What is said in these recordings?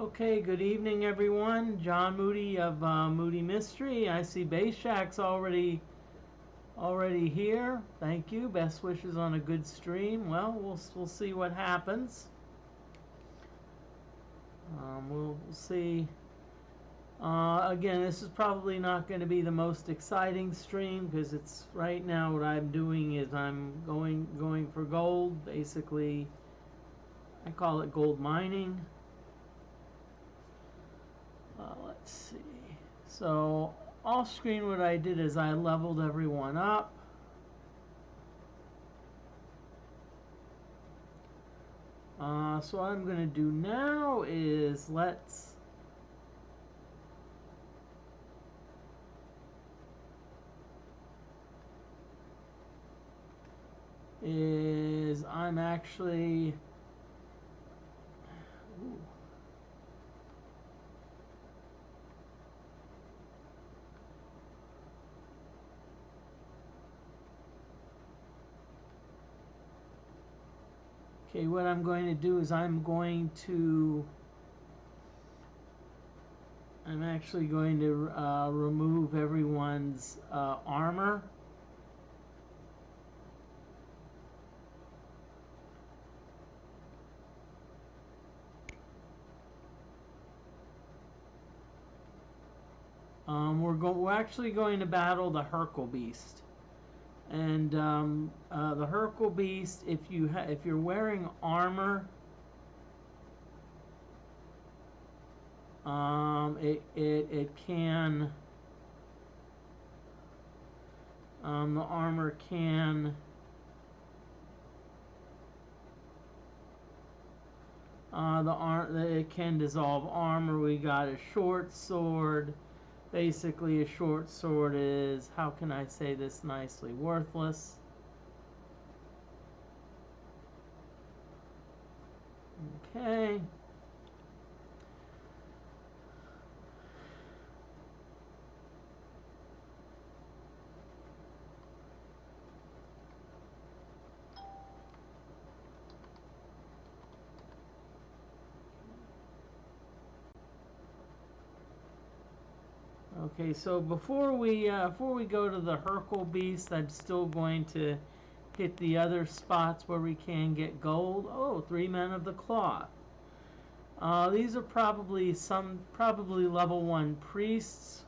Okay, good evening, everyone. John Moody of Moody Mystery. I see Base Shack's already here. Thank you. Best wishes on a good stream. Well, we'll see what happens. We'll see. Again, this is probably not going to be the most exciting stream because it's right now. What I'm doing is I'm going for gold. Basically, I call it gold mining. Let's see. So off screen, what I did is I leveled everyone up. So what I'm going to do now is I'm actually okay, what I'm going to do is I'm actually going to remove everyone's armor. We're actually going to battle the Hercule Beast. And the Hercule Beast, if you're wearing armor, it can the armor can it can dissolve armor. We got a short sword. Basically, a short sword is, how can I say this nicely, worthless. Okay. Okay, so before we go to the Hercule Beast, I'm still going to hit the other spots where we can get gold. Oh, 3 Men of the Cloth. These are probably level 1 priests.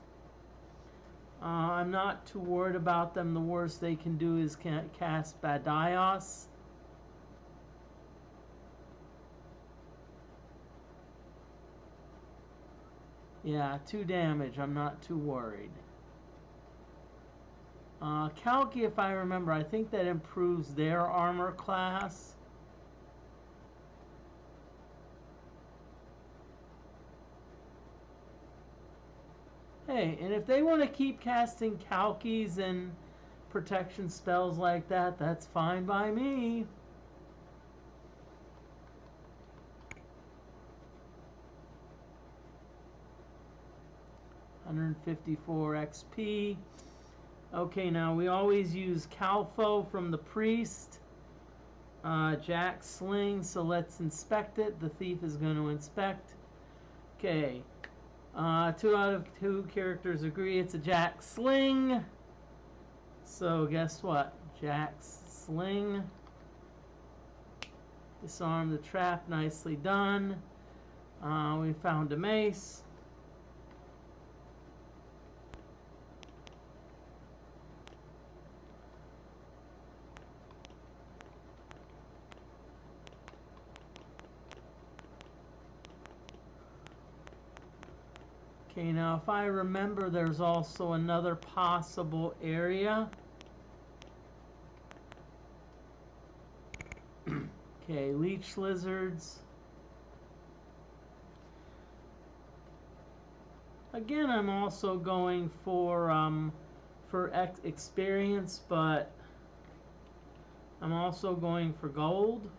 I'm not too worried about them. The worst they can do is cast Badios. Yeah, 2 damage. I'm not too worried. Kalki, if I remember, I think that improves their armor class. Hey, and if they want to keep casting Kalkis and protection spells like that, that's fine by me. $154 XP. Okay, now we always use Calfo from the priest. Jack Sling, so let's inspect it. The thief is going to inspect. Okay. 2 out of 2 characters agree it's a Jack Sling. So guess what? Jack's Sling. Disarm the trap. Nicely done. We found a mace. Okay, now if I remember, there's also another possible area. Okay, leech lizards. Again, I'm also going for experience, but I'm also going for gold.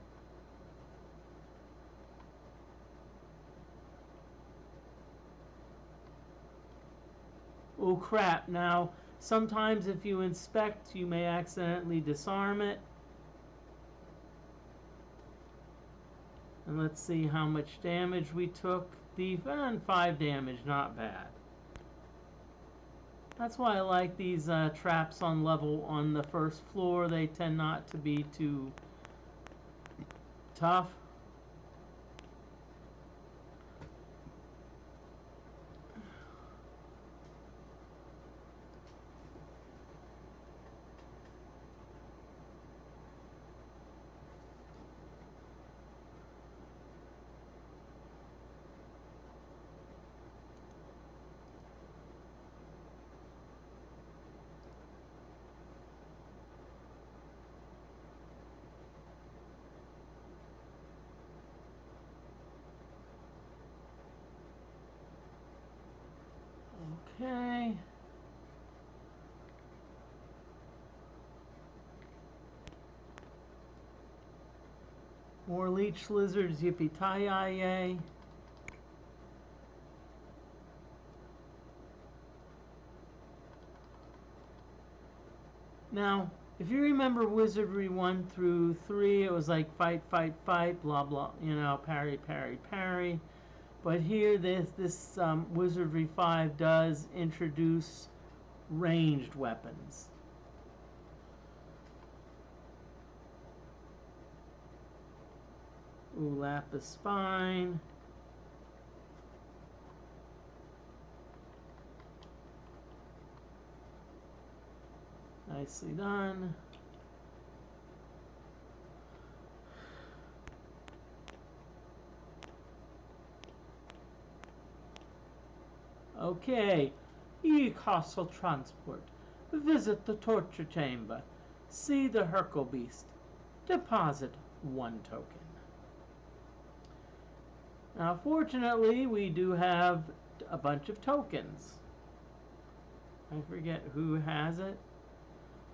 Oh crap, now sometimes if you inspect you may accidentally disarm it. And let's see how much damage we took. thief, and 5 damage, not bad. That's why I like these traps on the first floor. They tend not to be too tough. Okay. More leech lizards, yippee-ki-yay. Now, if you remember Wizardry 1 through 3, it was like fight, fight, fight, blah, blah, you know, parry, parry, parry. But here, this Wizardry 5 does introduce ranged weapons. Ooh, lapis fine. Nicely done. Okay, E-Castle Transport. Visit the torture chamber. See the Hercule Beast. Deposit 1 token. Now, fortunately, we do have a bunch of tokens. I forget who has it.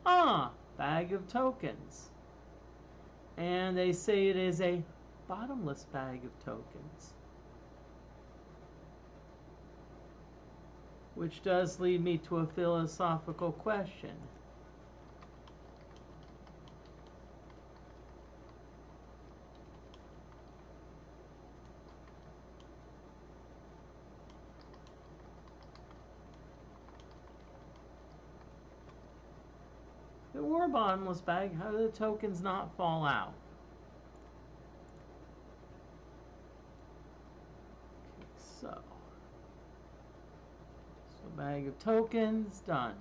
Ah, bag of tokens. And they say it is a bottomless bag of tokens. Which does lead me to a philosophical question. If it were a bottomless bag, how do the tokens not fall out? Okay, so bag of tokens, done.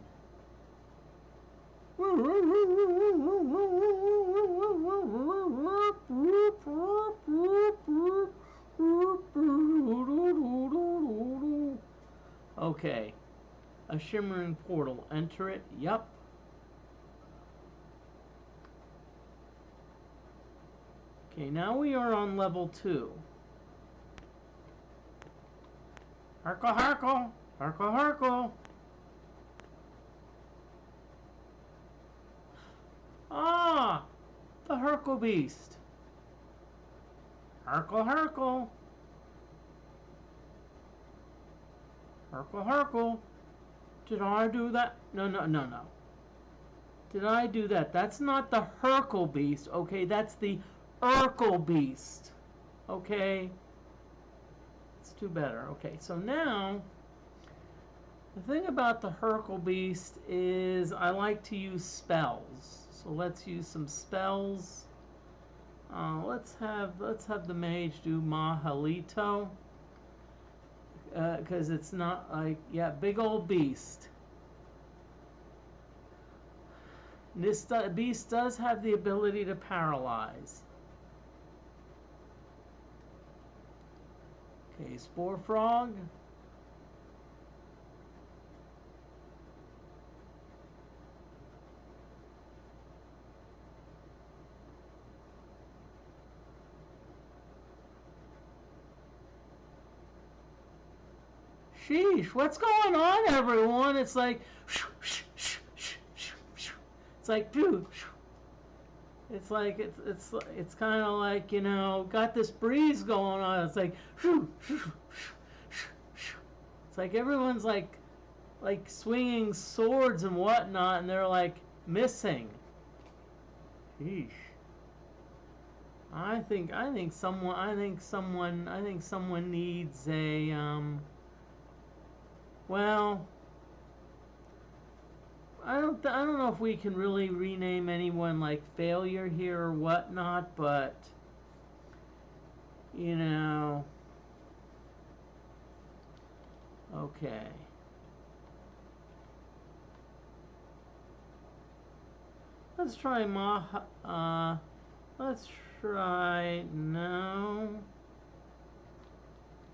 Okay, a shimmering portal. Enter it. Yup. Okay, now we are on level 2. Hercule, Hercule! Hercule, Hercule! Ah! The Hercule Beast! Hercule, Hercule! Hercule, Hercule! Did I do that? No, no, no, no. Did I do that? That's not the Hercule Beast, okay? That's the Urkel Beast, okay? Let's do better. Okay, so now, the thing about the Hercule Beast is I like to use spells. So let's use some spells. Let's have the mage do Mahalito. Because it's not like, yeah, big old beast. This beast does have the ability to paralyze. Okay, Spore Frog. Sheesh, what's going on, everyone? It's like, it's like, dude, it's like, it's kind of like, you know, got this breeze going on. It's like, it's like everyone's like swinging swords and whatnot, and they're like missing. Sheesh. I think someone needs a well, I don't know if we can really rename anyone like failure here or whatnot, but you know, okay. Let's try let's try no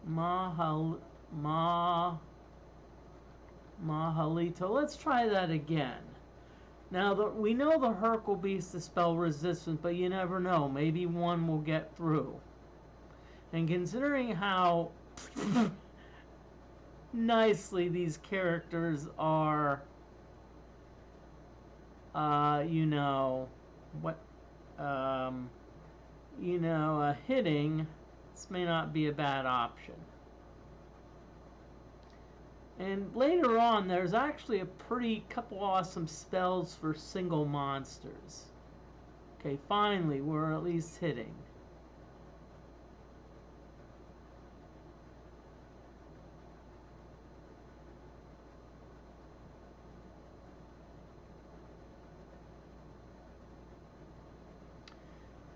Mahal Ma Mahalito. Let's try that again. Now we know the Hercule Beast to spell resistance, but you never know. Maybe one will get through. And considering how nicely these characters are, you know, what, hitting, this may not be a bad option. And later on, there's actually a pretty couple awesome spells for single monsters. Okay, finally, we're at least hitting.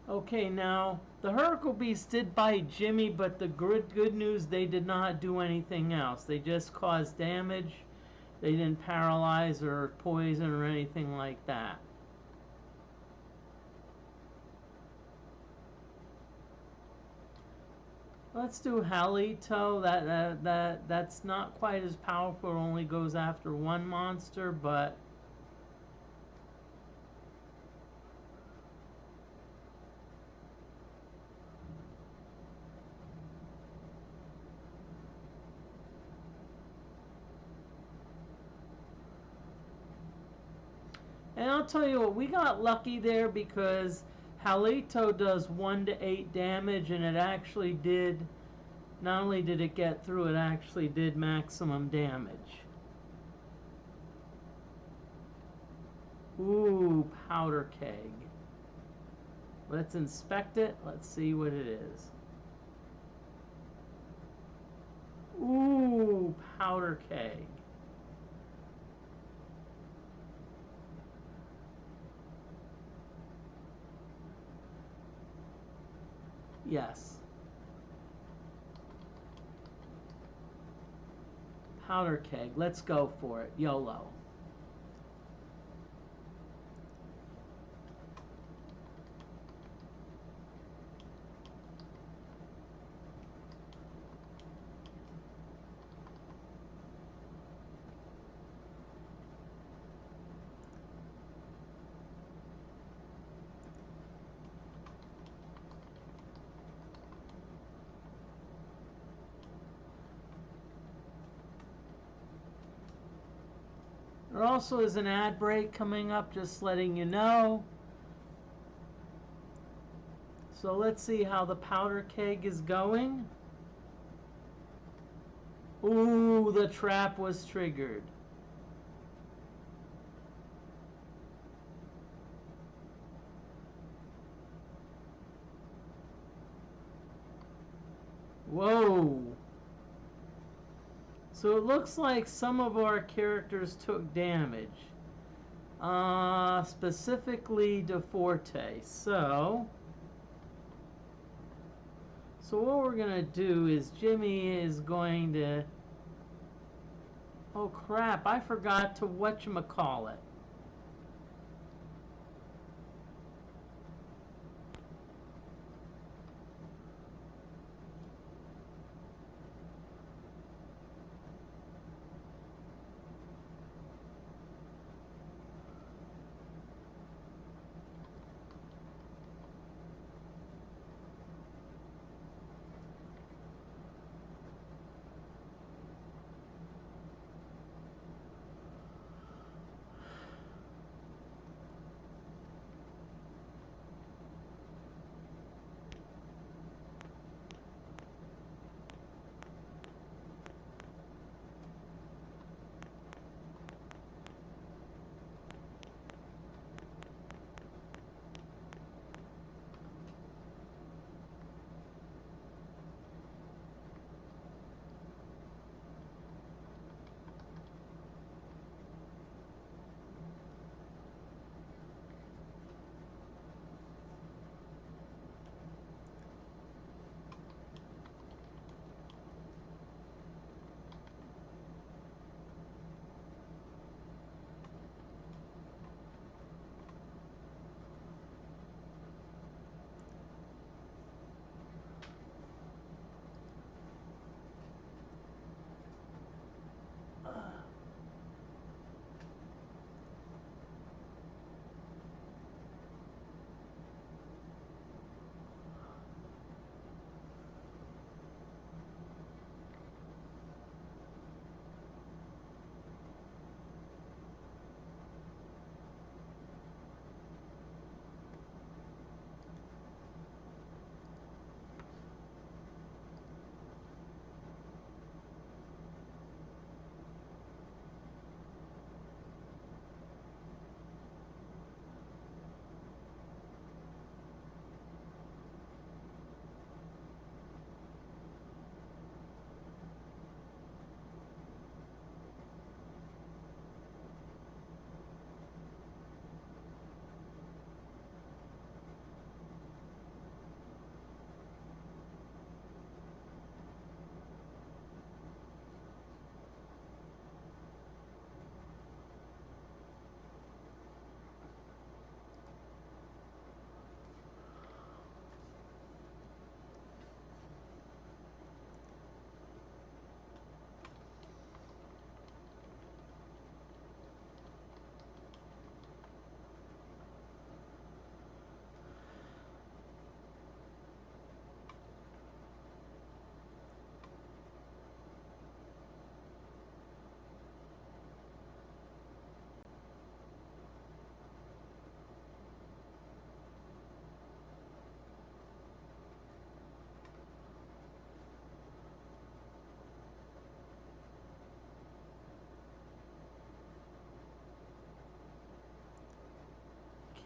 Okay, now, the Hercule Beast did bite Jimmy, but the good news, they did not do anything else. They just caused damage. They didn't paralyze or poison or anything like that. Let's do Halito. That's not quite as powerful. It only goes after one monster, but and I'll tell you what, we got lucky there because Halito does 1 to 8 damage, and it actually did, not only did it get through, it actually did maximum damage. Ooh, powder keg. Let's inspect it. Let's see what it is. Ooh, powder keg. Yes. Powder keg. Let's go for it. YOLO. There also is an ad break coming up, just letting you know. So let's see how the powder keg is going. Ooh, the trap was triggered. Whoa. So it looks like some of our characters took damage. Specifically DeForte. So what we're going to do is Jimmy is going to... Oh crap, I forgot to whatchamacallit.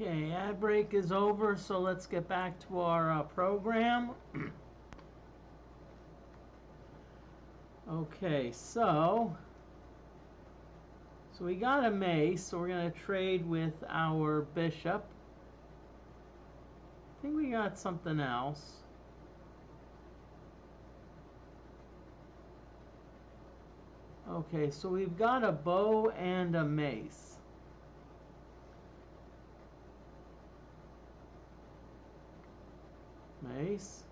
Okay, ad break is over, so let's get back to our program. Okay, so we got a mace, so we're going to trade with our bishop. I think we got something else. Okay, so we've got a bow and a mace. Mace.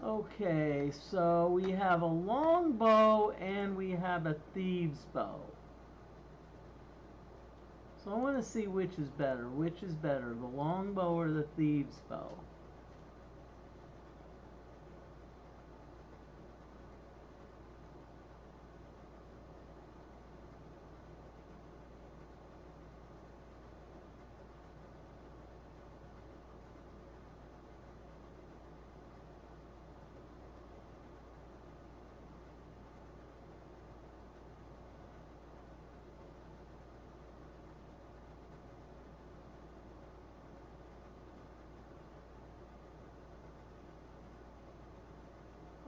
Okay, so we have a long bow and we have a thieves bow. So I want to see which is better. Which is better, the long bow or the thieves bow?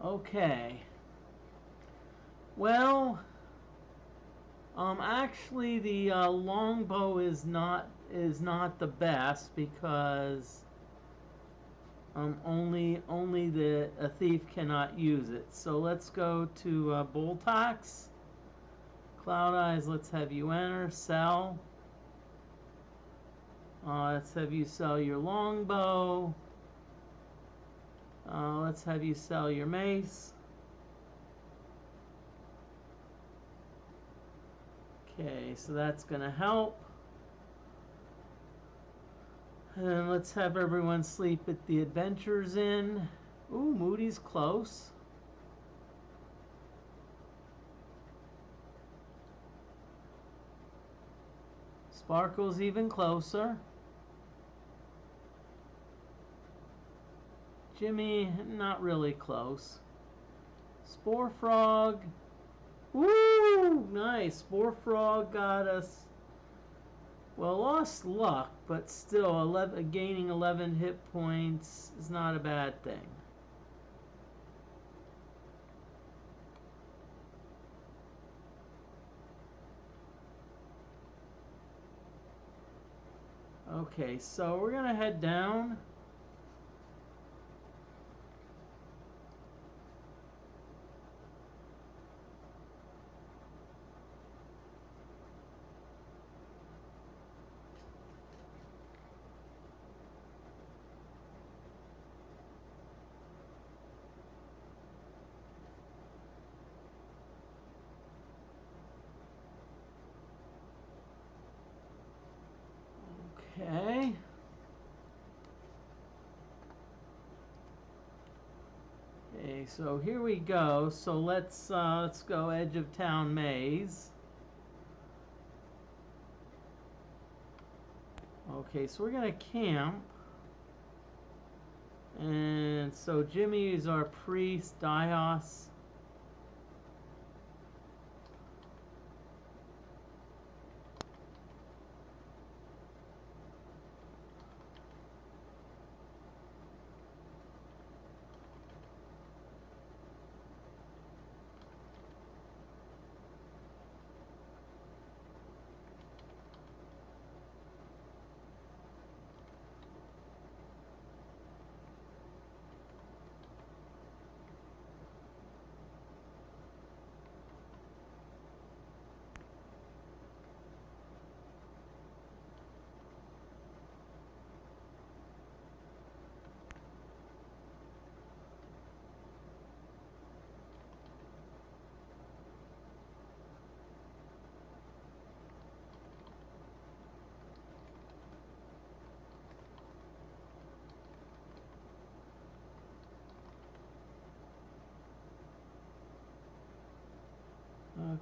Okay. Well, actually, the longbow is not the best because only a thief cannot use it. So let's go to Boltax. Cloud Eyes. Let's have you enter. Sell. Let's have you sell your longbow. Let's have you sell your mace. Okay, so that's going to help. And let's have everyone sleep at the Adventures Inn. Ooh, Moody's close. Sparkle's even closer. Jimmy, not really close. Spore Frog. Woo! Nice. Spore Frog got us. Well, lost luck, but still, gaining 11 hit points is not a bad thing. Okay, so we're going to head down. Okay. Okay, so here we go. So let's go Edge of Town Maze. Okay, so we're gonna camp. And so Jimmy is our priest, Dios.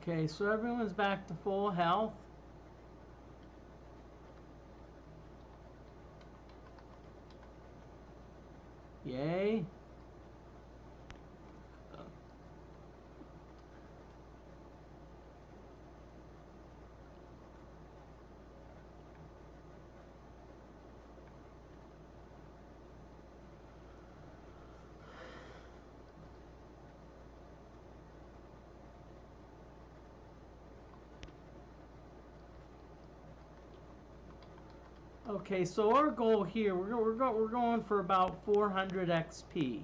Okay, so everyone's back to full health. Yay. Okay, so our goal here, we're going for about 400 XP.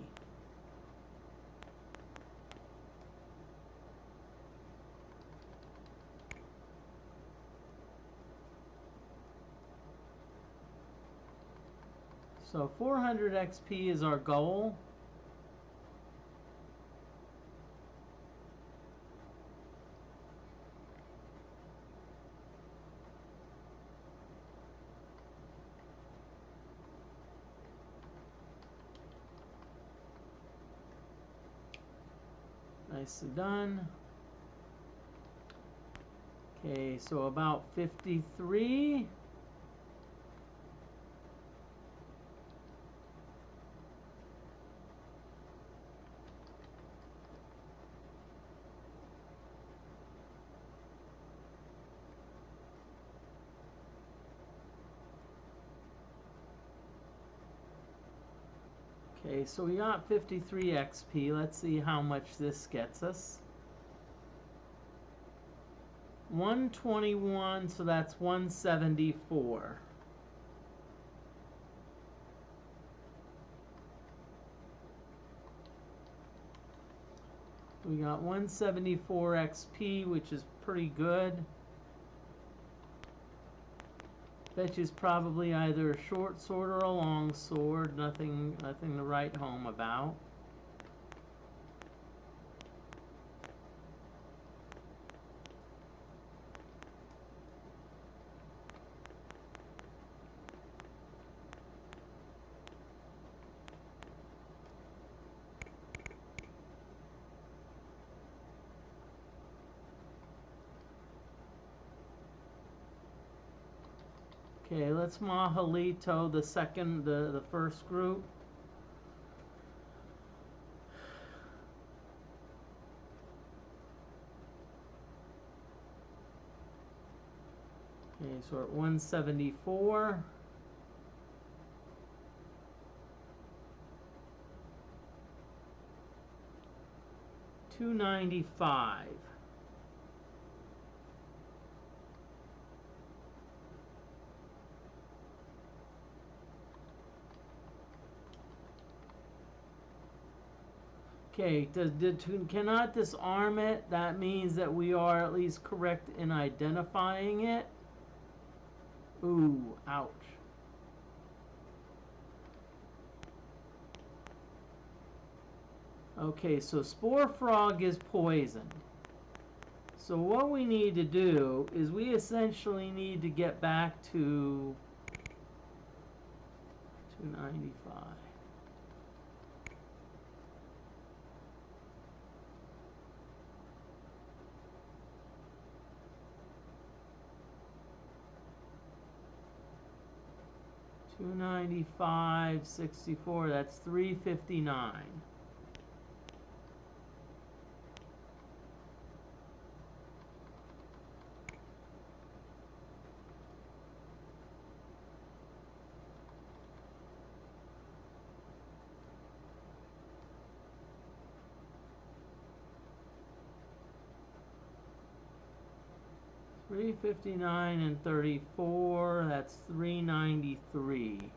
So 400 XP is our goal. Nicely done. Okay, so about 53. Okay, so we got 53 XP. Let's see how much this gets us. 121, so that's 174. We got 174 XP, which is pretty good. Bet you's probably either a short sword or a long sword. Nothing to write home about. Okay, let's Mahalito the first group. Okay, so we're at 174. $295. Okay, cannot disarm it. That means that we are at least correct in identifying it. Ooh, ouch. Okay, so Spore Frog is poison. So what we need to do is we essentially need to get back to 295. $295.64. That's $359. $359 and 34. That's $393.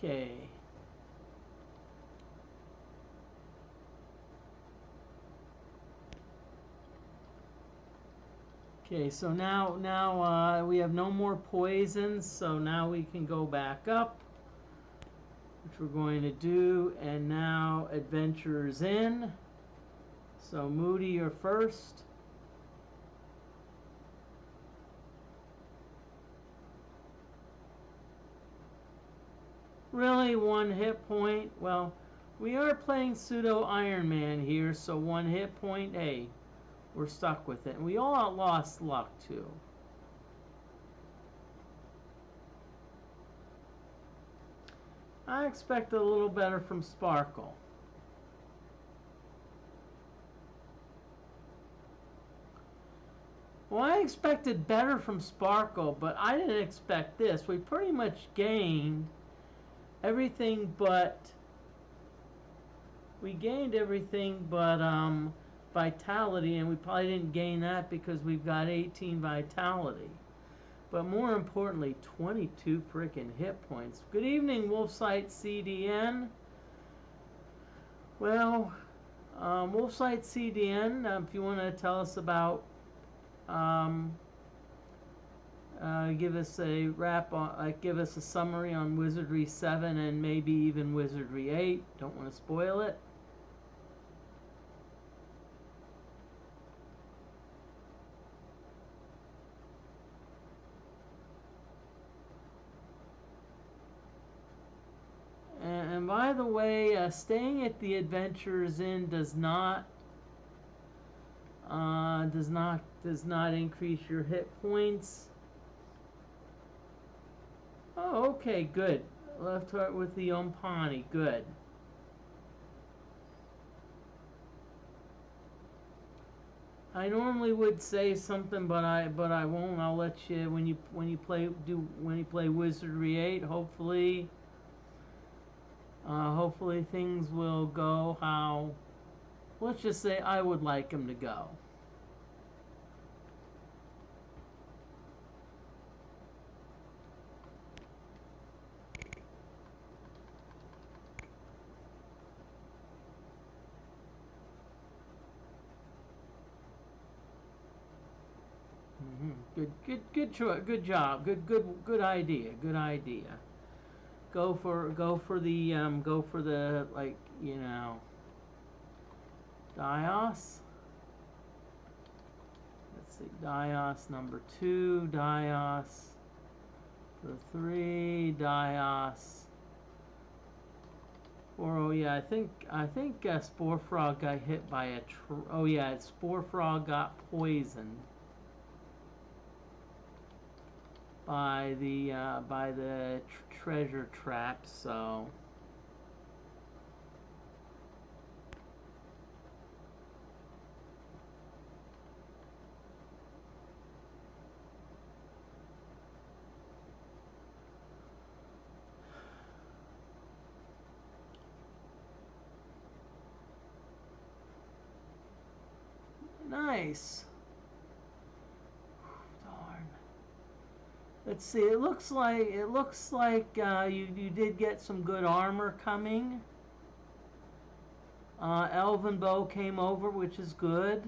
Okay. Okay, so now we have no more poisons, so now we can go back up, which we're going to do, and now Adventurers in. So Moody, you're first. Really, 1 hit point? Well, we are playing pseudo Iron Man here, so 1 hit point, hey, we're stuck with it. And we all lost luck too. I expect a little better from Sparkle. Well, I expected better from Sparkle, but I didn't expect this. We pretty much gained everything but... We gained everything but Vitality, and we probably didn't gain that because we've got 18 Vitality. But more importantly, 22 freaking hit points. Good evening, Wolfsight CDN. Well, Wolfsight CDN, if you want to tell us about, give us a wrap on, give us a summary on Wizardry 7 and maybe even Wizardry 8. Don't want to spoil it. And by the way, staying at the Adventurers Inn does not increase your hit points. Oh, okay, good. Left heart with the Ompani, good. I normally would say something, but I won't. I'll let you when you play Wizardry 8. Hopefully things will go how, let's just say, I would like them to go. Good choice. Good job. Good idea. Good idea. Go for the like, you know, Dios. Let's see, Dios number 2, Dios for 3, Dios. Oh yeah, I think Spore Frog got hit by a. Oh yeah, Spore Frog got poisoned by the treasure trap. So. Nice. Darn. Let's see. It looks like you did get some good armor coming. Elven Bow came over, which is good.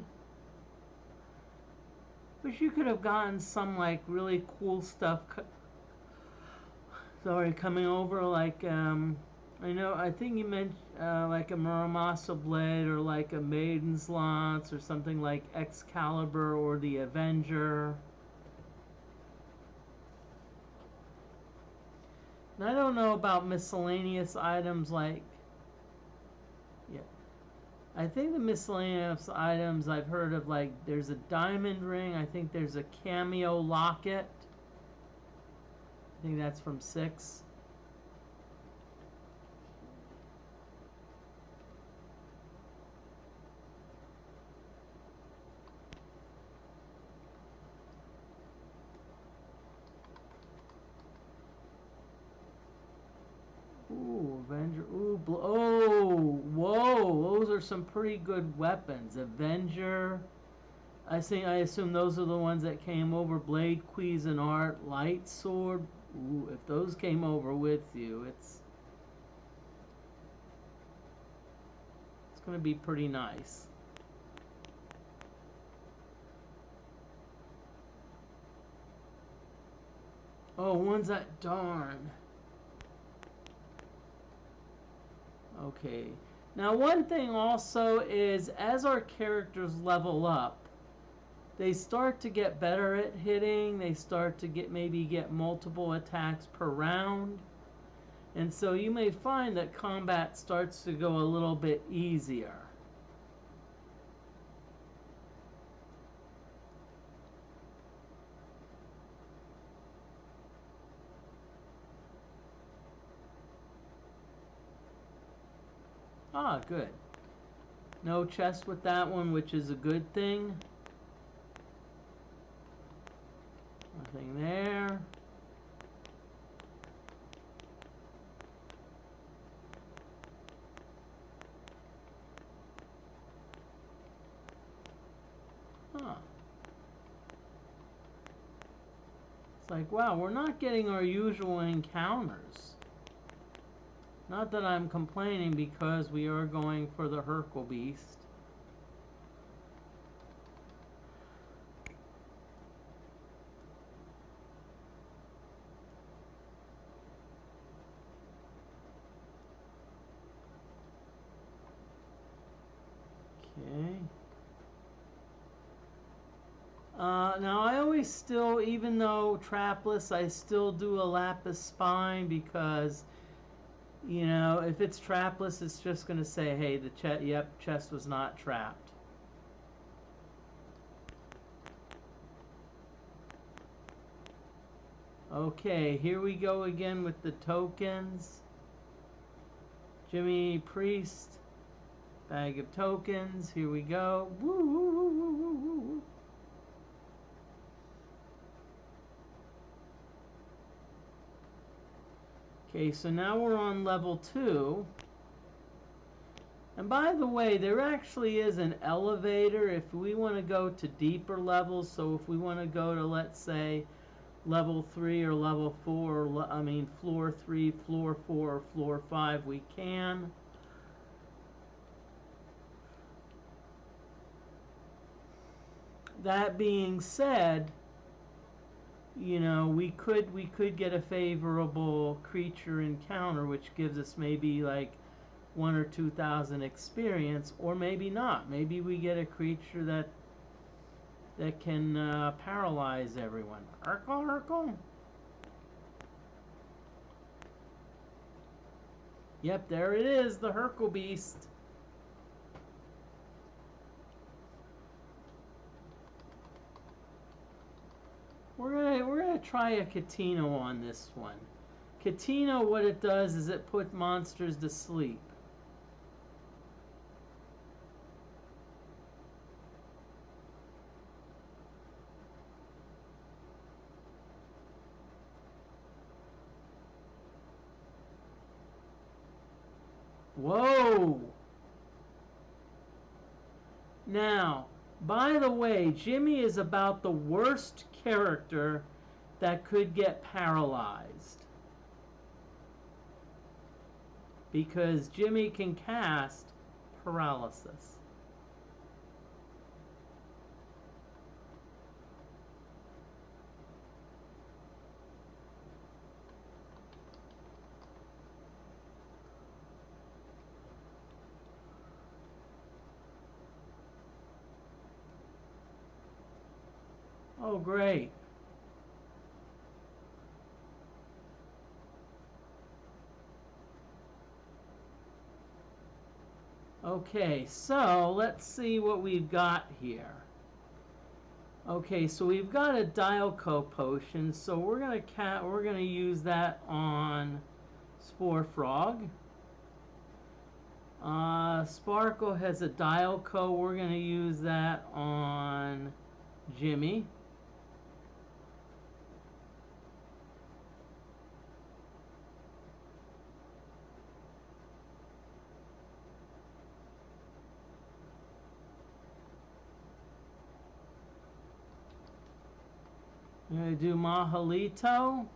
Wish you could have gotten some like really cool stuff. Coming over like I think you mentioned like a Muramasa blade or like a Maiden's Lance or something like Excalibur or the Avenger. And I don't know about miscellaneous items like, yeah. I think the miscellaneous items I've heard of, like there's a diamond ring. I think there's a cameo locket. I think that's from 6. Ooh, Avenger. Ooh, oh, whoa. Those are some pretty good weapons. Avenger. I assume those are the ones that came over. Blade, Cuisinart, Light Sword. Ooh, if those came over with you, it's going to be pretty nice. Oh, one's that darn. Okay. Now one thing also is as our characters level up, they start to get better at hitting, they start to maybe get multiple attacks per round. And so you may find that combat starts to go a little bit easier. Ah, good. No chest with that one, which is a good thing. Nothing there. Huh. It's like, wow, we're not getting our usual encounters. Not that I'm complaining because we are going for the Hercule Beast. Okay. Now I always still, even though trapless, I still do a lapis spine because, you know, if it's trapless, it's just going to say, hey, the chest was not trapped. Okay, here we go again with the tokens. Jimmy Priest, bag of tokens. Here we go. Woo, woo, woo, woo, woo, woo. Okay, so now we're on level 2. And by the way, there actually is an elevator if we want to go to deeper levels. So if we want to go to, let's say, level 3 or level 4, floor 3, floor 4, or floor 5, we can. That being said, you know, we could get a favorable creature encounter, which gives us maybe like 1,000 or 2,000 experience, or maybe not. Maybe we get a creature that can paralyze everyone. Urkel, Urkel. Yep, there it is, the Hercule Beast. We're gonna try a Catino on this one. Catino, what it does is it puts monsters to sleep. Whoa! Now, by the way, Jimmy is about the worst character that could get paralyzed. Because Jimmy can cast paralysis. Oh, great. Okay, so let's see what we've got here. Okay, so we've got a Dialco potion, so we're gonna use that on Spore Frog. Sparkle has a Dialco. We're gonna use that on Jimmy. I'm gonna do Mahalito.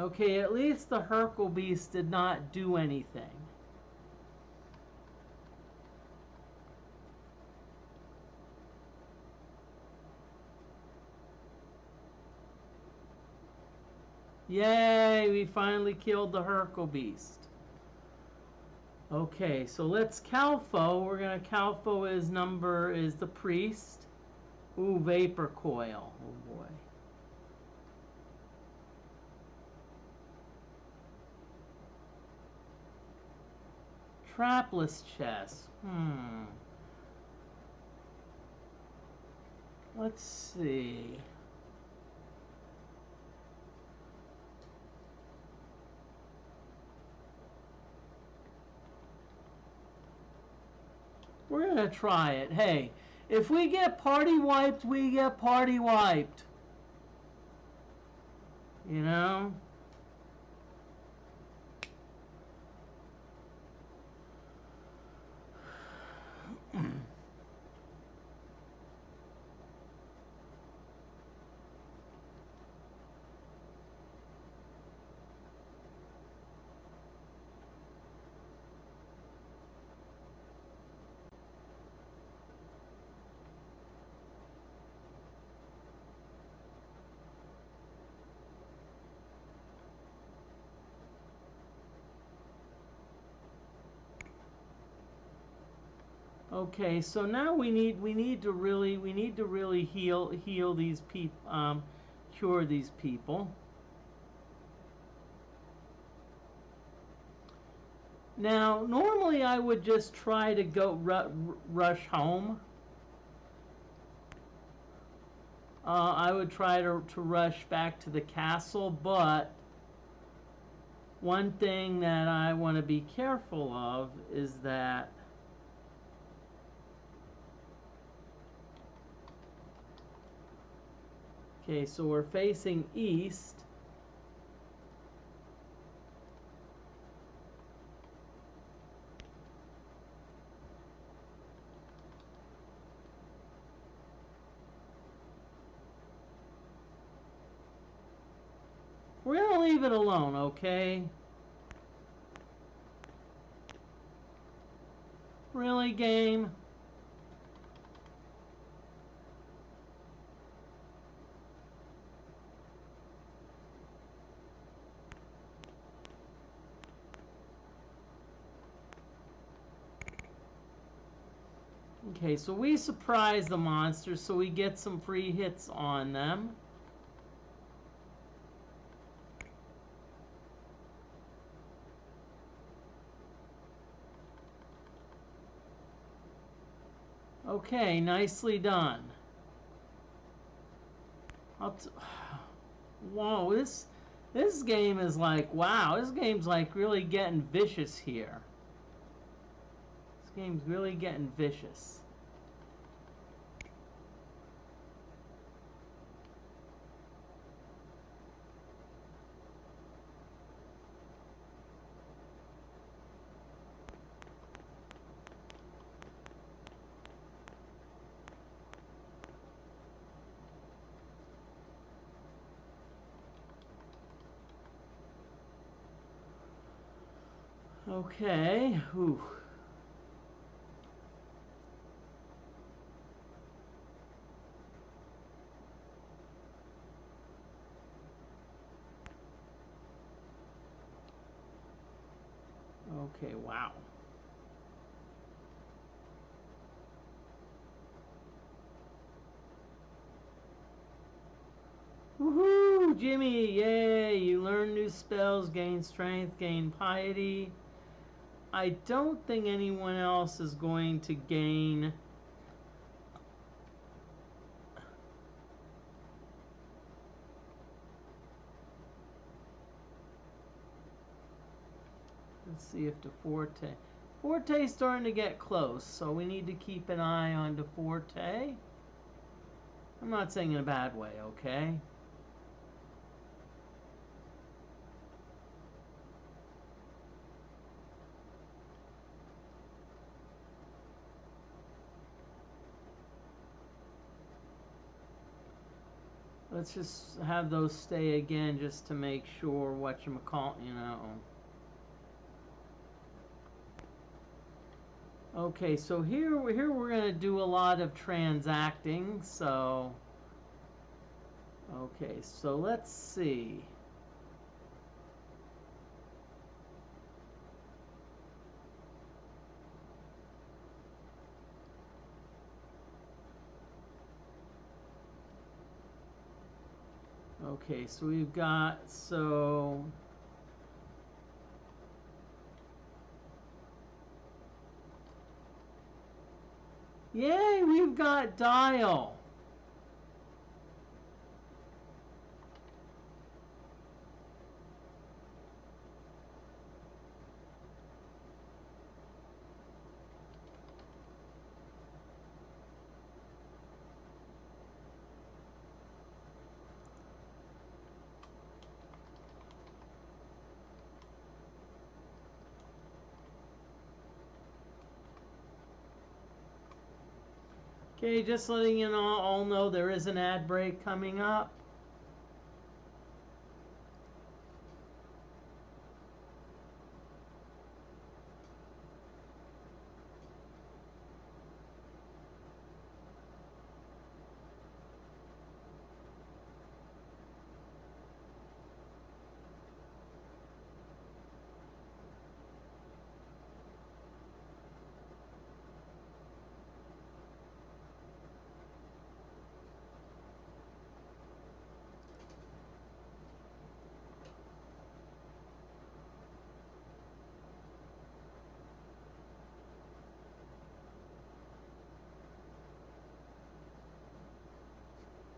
Okay, at least the Hercules did not do anything. Yay, we finally killed the Hercules. Okay, so let's Calfo. We're gonna Calfo his number is the priest. Ooh, vapor coil. Oh boy. Trapless chest. Let's see. We're gonna try it. Hey, if we get party wiped, we get party wiped. You know? Okay, so now we need to really heal these people, cure these people. Now, normally I would just try to go rush home. I would try to rush back to the castle, but one thing that I want to be careful of is that okay, so we're facing east. We're going to leave it alone, okay? Really, game? Okay, so we surprise the monsters, so we get some free hits on them. Okay, nicely done. Whoa, this game is like, wow, this game's like really getting vicious here. This game's really getting vicious. Okay, whew. Okay, wow. Woohoo, Jimmy, yay, you learn new spells, gain strength, gain piety. I don't think anyone else is going to gain... Let's see if the Forte... Forte's starting to get close, so we need to keep an eye on the Forte. I'm not saying in a bad way, okay? Let's just have those stay again just to make sure whatchamacallit, you know. Okay, so here we're going to do a lot of transacting, so okay, so let's see. Okay, so we've got, so yay, we've got dial. Okay, just letting you all know there is an ad break coming up.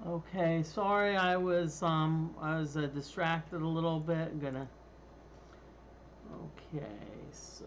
Okay, sorry I was distracted a little bit. I'm gonna. Okay, so.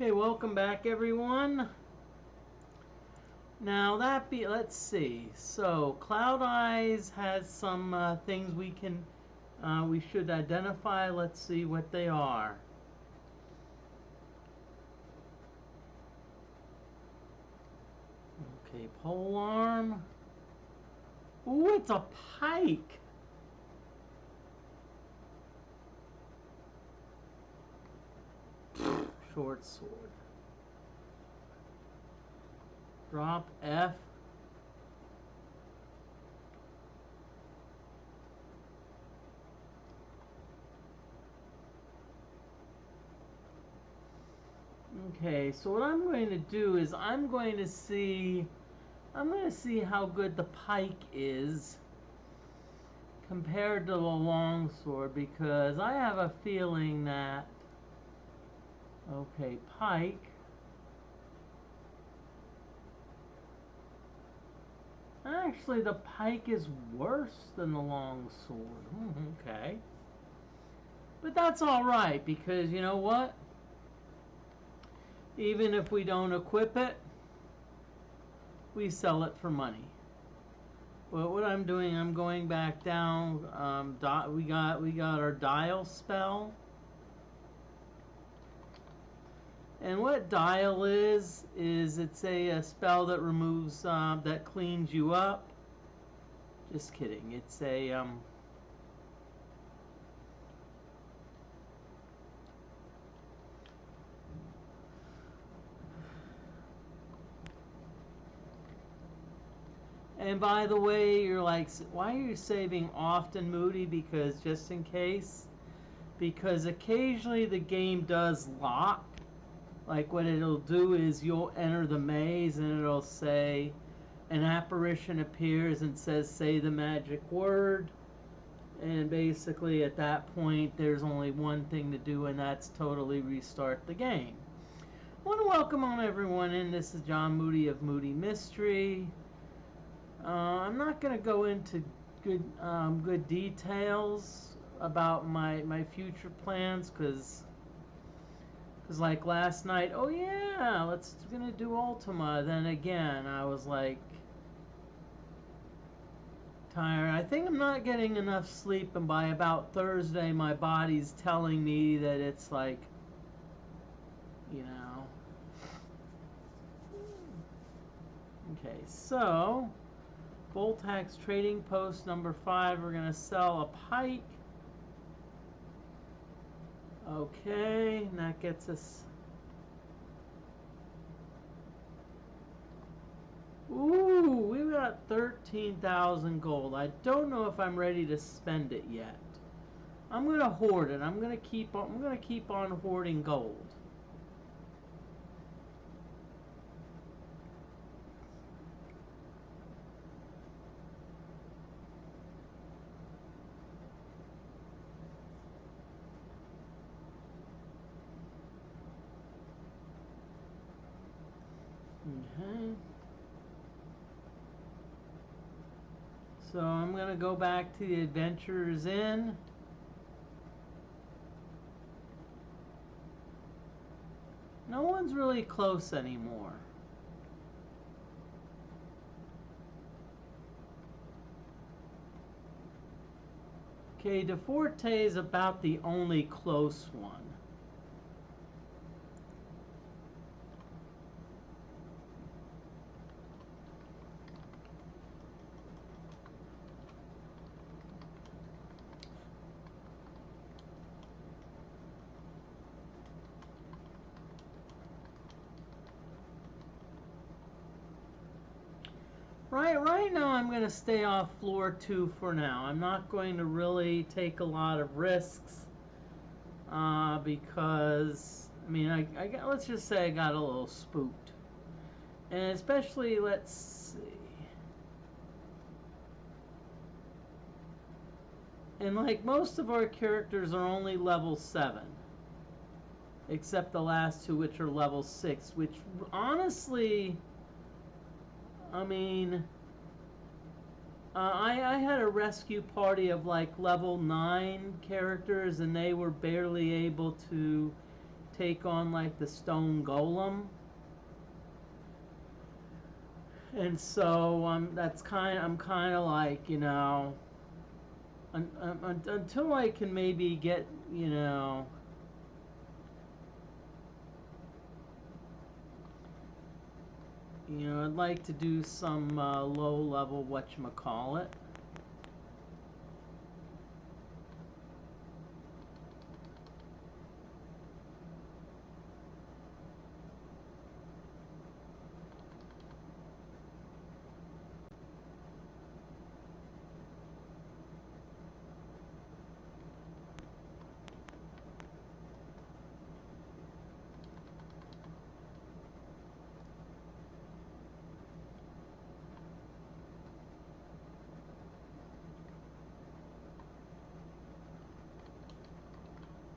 Okay, welcome back, everyone. Now let's see. So Cloud Eyes has some things we should identify. Let's see what they are. Okay, polearm. Ooh, it's a pike. Short sword. Drop F. Okay, so what I'm going to do is I'm going to see how good the pike is compared to the longsword, because I have a feeling that, okay, pike. Actually, the pike is worse than the longsword. Okay. But that's alright, because you know what? Even if we don't equip it, we sell it for money. But what I'm doing, I'm going back down. We got our dial spell. And what dial is it's a spell that removes, that cleans you up. Just kidding. It's a, and by the way, you're like, why are you saving often, Moody? Because just in case. Because occasionally the game does lock. Like what it'll do is you'll enter the maze and it'll say an apparition appears and says say the magic word, and basically at that point there's only one thing to do, and that's totally restart the game. I want to welcome on everyone in. This is John Moody of Moody Mystery. I'm not going to go into good details about my future plans, because like last night, oh yeah, gonna do Ultima. Then again, I was like tired. I think I'm not getting enough sleep, and by about Thursday, my body's telling me that it's like, you know. Okay, so Voltax Trading Post number 5. We're gonna sell a pike. Okay, and that gets us. Ooh, we got 13,000 gold. I don't know if I'm ready to spend it yet. I'm gonna hoard it. I'm gonna keep on hoarding gold. Okay. So I'm going to go back to the Adventurers Inn. No one's really close anymore. Okay, De Forte is about the only close one. Right now I'm going to stay off floor 2 for now. I'm not going to really take a lot of risks, because, I mean, let's just say I got a little spooked. And especially, let's see. And like most of our characters are only level 7. Except the last 2, which are level 6. Which, honestly, I mean, I had a rescue party of like level 9 characters, and they were barely able to take on like the stone golem. And so I'm kind of like, you know, until I can maybe get, you know, I'd like to do some low level whatchamacallit.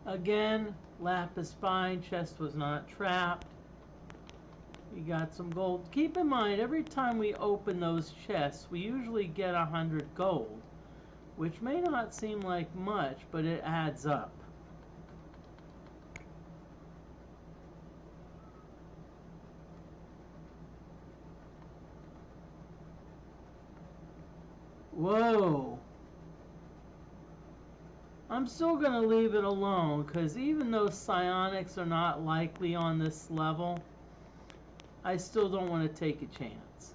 Again, lapis fine, chest was not trapped. You got some gold. Keep in mind, every time we open those chests, we usually get 100 gold, which may not seem like much, but it adds up. Whoa! I'm still going to leave it alone, because even though psionics are not likely on this level, I still don't want to take a chance.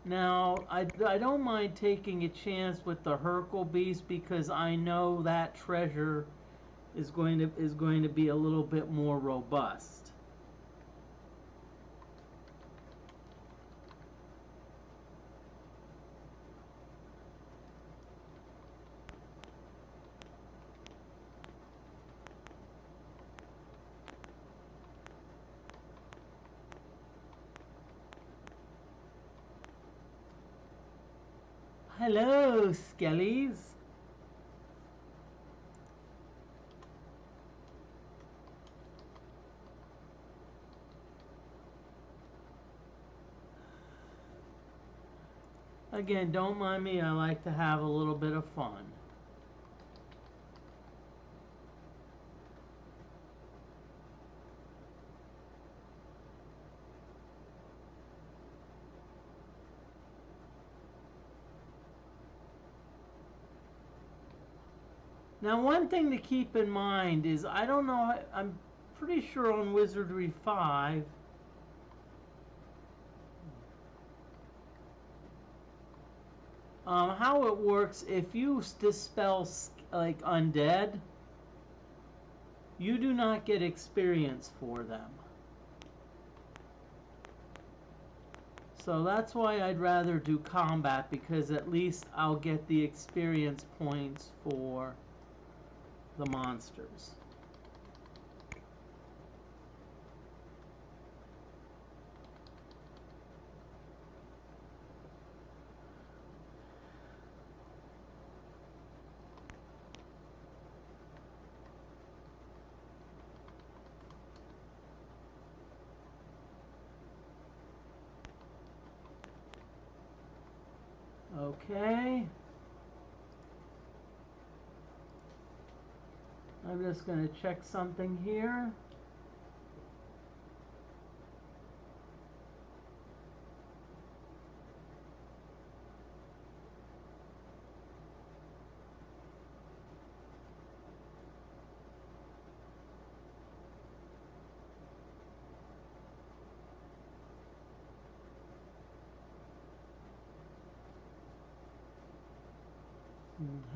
Now, I don't mind taking a chance with the Hercule Beast, because I know that treasure is going to be a little bit more robust. Hello, Skellies. Again, don't mind me. I like to have a little bit of fun. Now, one thing to keep in mind is, I don't know, I'm pretty sure on Wizardry 5, how it works, if you dispel, like, undead, you do not get experience for them. So that's why I'd rather do combat, because at least I'll get the experience points for the monsters. Okay. I'm just going to check something here.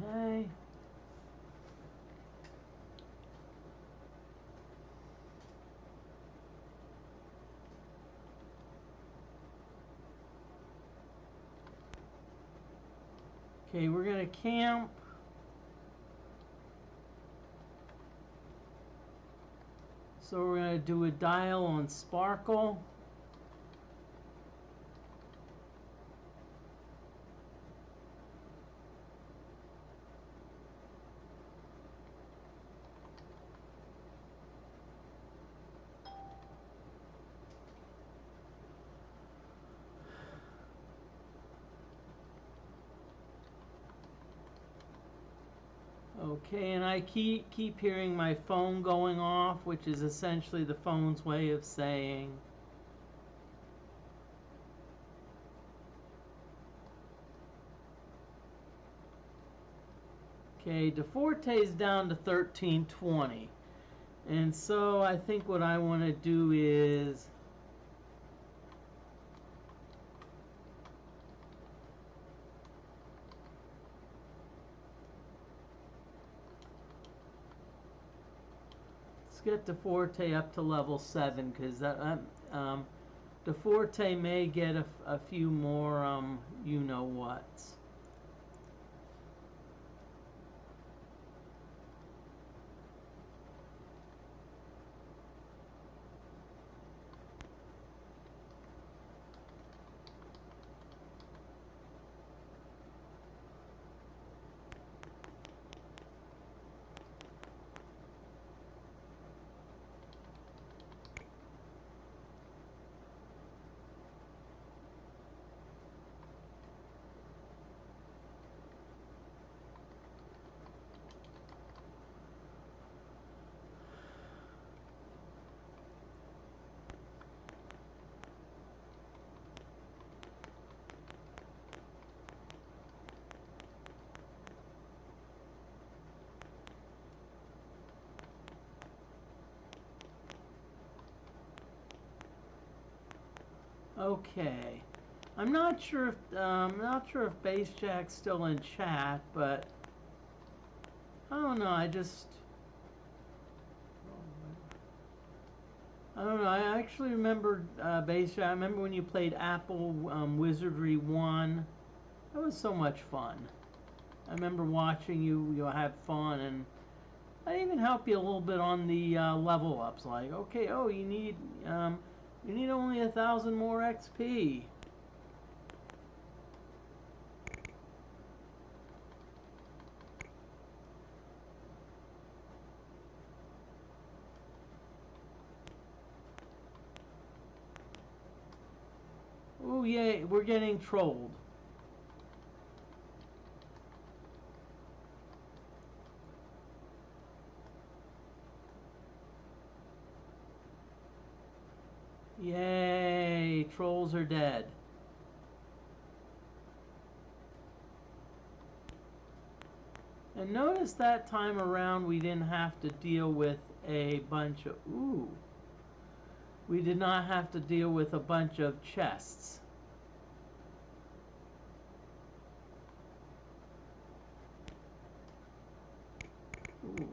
Okay. Okay, we're going to camp. So we're going to do a dial on Sparkle. Okay, and I keep hearing my phone going off, which is essentially the phone's way of saying okay, DeForte's down to 1320. And so I think what I want to do is let's get DeForte up to level 7, because that DeForte may get a few more you know whats. Okay, I'm not sure if Base Jack's still in chat, but I don't know. I don't know. I actually remember Base Jack. I remember when you played Apple Wizardry 1. That was so much fun. I remember watching you have fun, and I even help you a little bit on the level ups. Like, okay, oh, you need only 1,000 more XP. Oh yay, we're getting trolled. Yay, trolls are dead. And notice that time around we didn't have to deal with a bunch of, we did not have to deal with a bunch of chests. Ooh.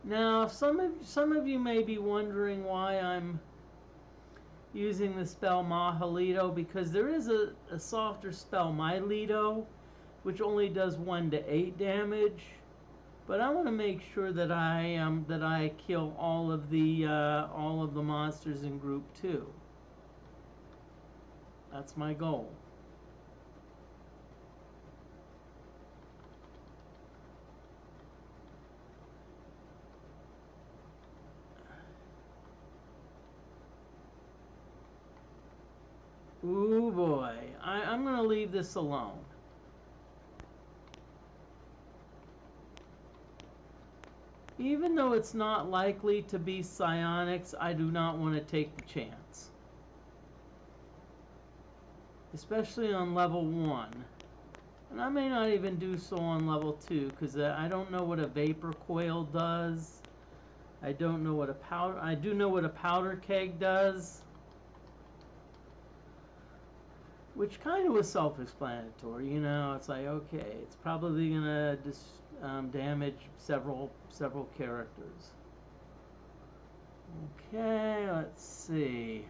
Now, some of you may be wondering why I'm using the spell Mahalito, because there is a softer spell, Mylito, which only does 1 to 8 damage. But I want to make sure that I kill all of the monsters in group 2. That's my goal. Ooh boy, I'm going to leave this alone. Even though it's not likely to be psionics, I do not want to take the chance. Especially on level 1. And I may not even do so on level 2, because I don't know what a vapor coil does. I don't know what a powder... I do know what a powder keg does. Which kind of was self-explanatory, you know. It's like, okay, it's probably going to damage several characters. Okay, let's see.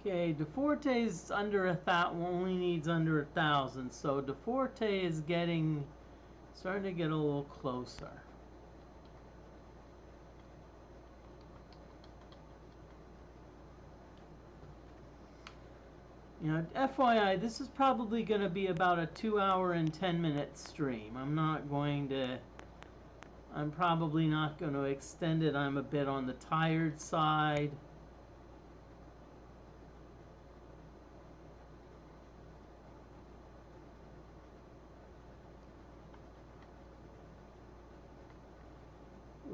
Okay, DeForte's under only needs under 1,000, so DeForte is starting to get a little closer. You know, FYI, this is probably going to be about a 2-hour and 10-minute stream. I'm probably not going to extend it. I'm a bit on the tired side.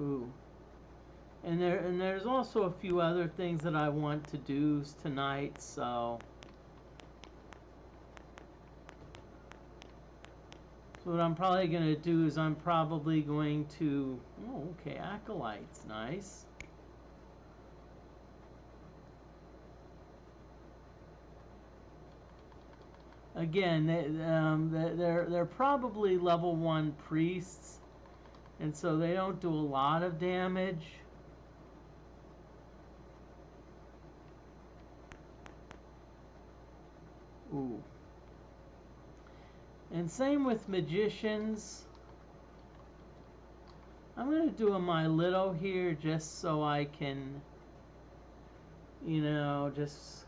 Ooh. And there's also a few other things that I want to do tonight, so what I'm probably going to do is I'm probably going to... Oh, okay, Acolytes, nice. Again, they're probably level 1 priests, and so they don't do a lot of damage. Ooh. And same with magicians. I'm going to do a Mylido here just so I can, you know, just...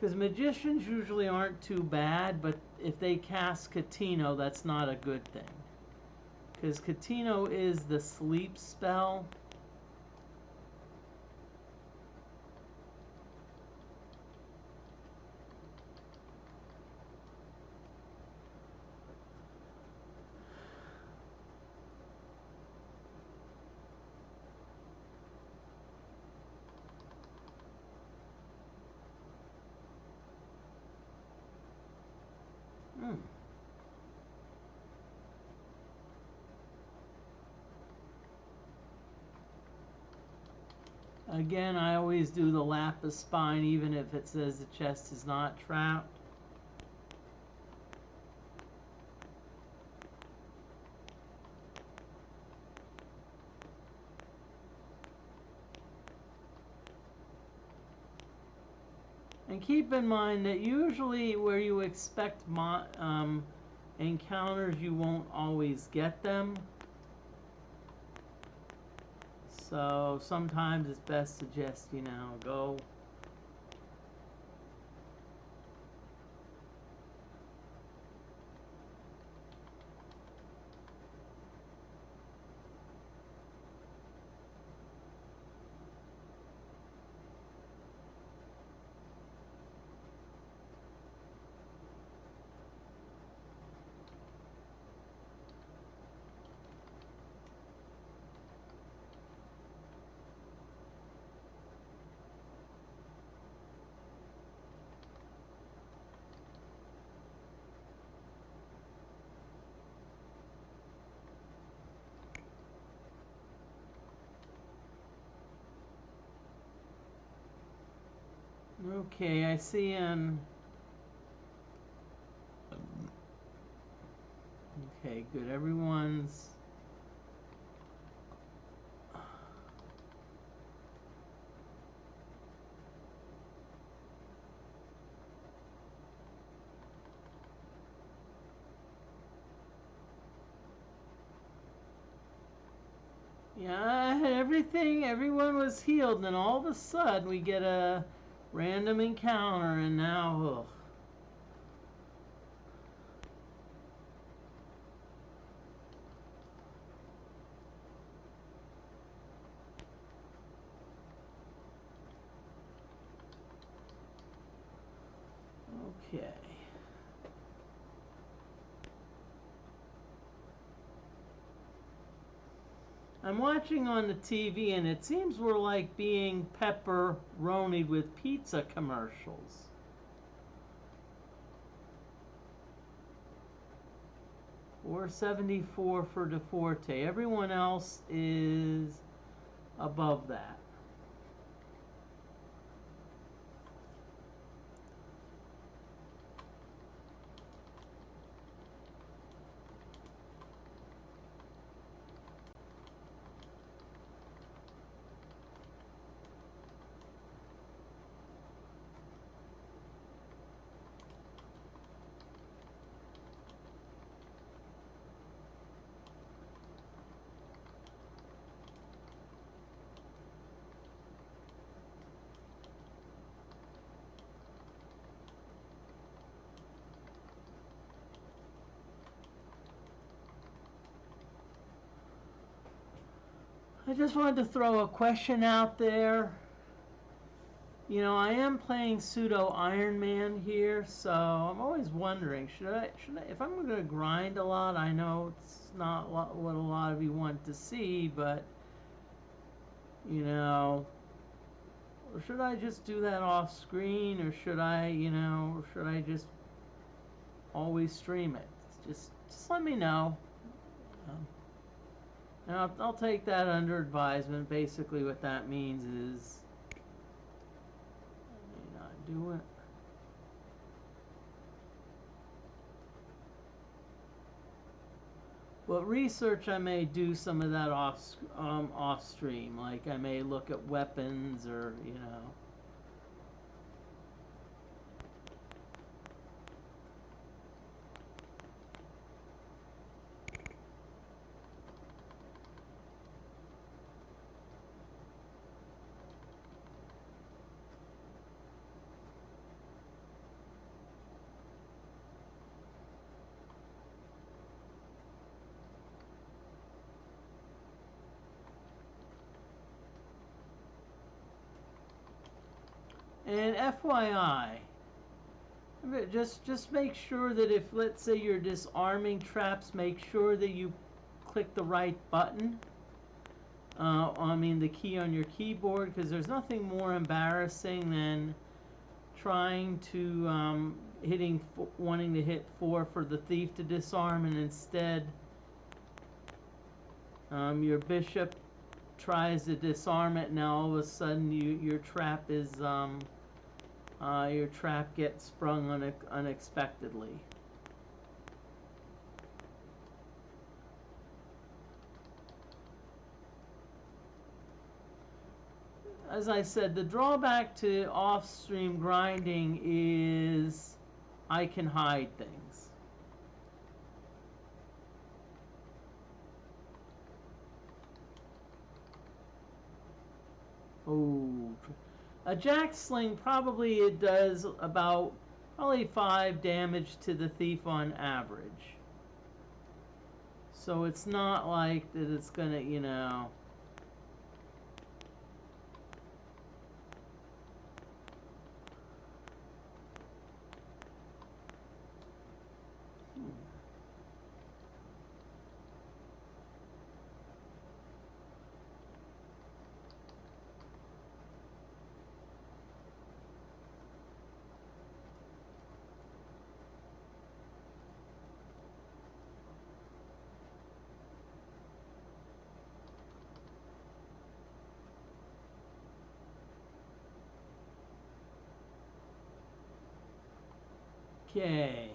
Because magicians usually aren't too bad, but if they cast Catino, that's not a good thing. Because Catino is the sleep spell. Again, I always do the lapis spine even if it says the chest is not trapped. And keep in mind that usually where you expect encounters, you won't always get them. So sometimes it's best to just, you know, go. Okay, I see okay, good. Everyone's... Yeah, everyone was healed, and all of a sudden we get a random encounter, and now, ugh. Okay. I'm watching on the TV, and it seems we're like being pepperonied with pizza commercials. $474 for DeForte. Everyone else is above that. I just wanted to throw a question out there. You know, I am playing pseudo Iron Man here, so I'm always wondering, should I, if I'm going to grind a lot, I know it's not what a lot of you want to see, but, you know, should I just do that off screen, or should I, you know, or should I just always stream it? Just let me know. Now, I'll take that under advisement. Basically, what that means is I may not do it. But research, I may do some of that off stream. Like I may look at weapons, or you know. And FYI, just make sure that if, let's say, you're disarming traps, make sure that you click the right button. I mean the key on your keyboard, because there's nothing more embarrassing than trying to wanting to hit 4 for the thief to disarm, and instead your bishop tries to disarm it. Now all of a sudden your trap gets sprung unexpectedly. As I said, the drawback to off-stream grinding is I can hide things. Oh, a jack sling, probably it does about probably 5 damage to the thief on average. So it's not like that it's gonna, you know. Okay.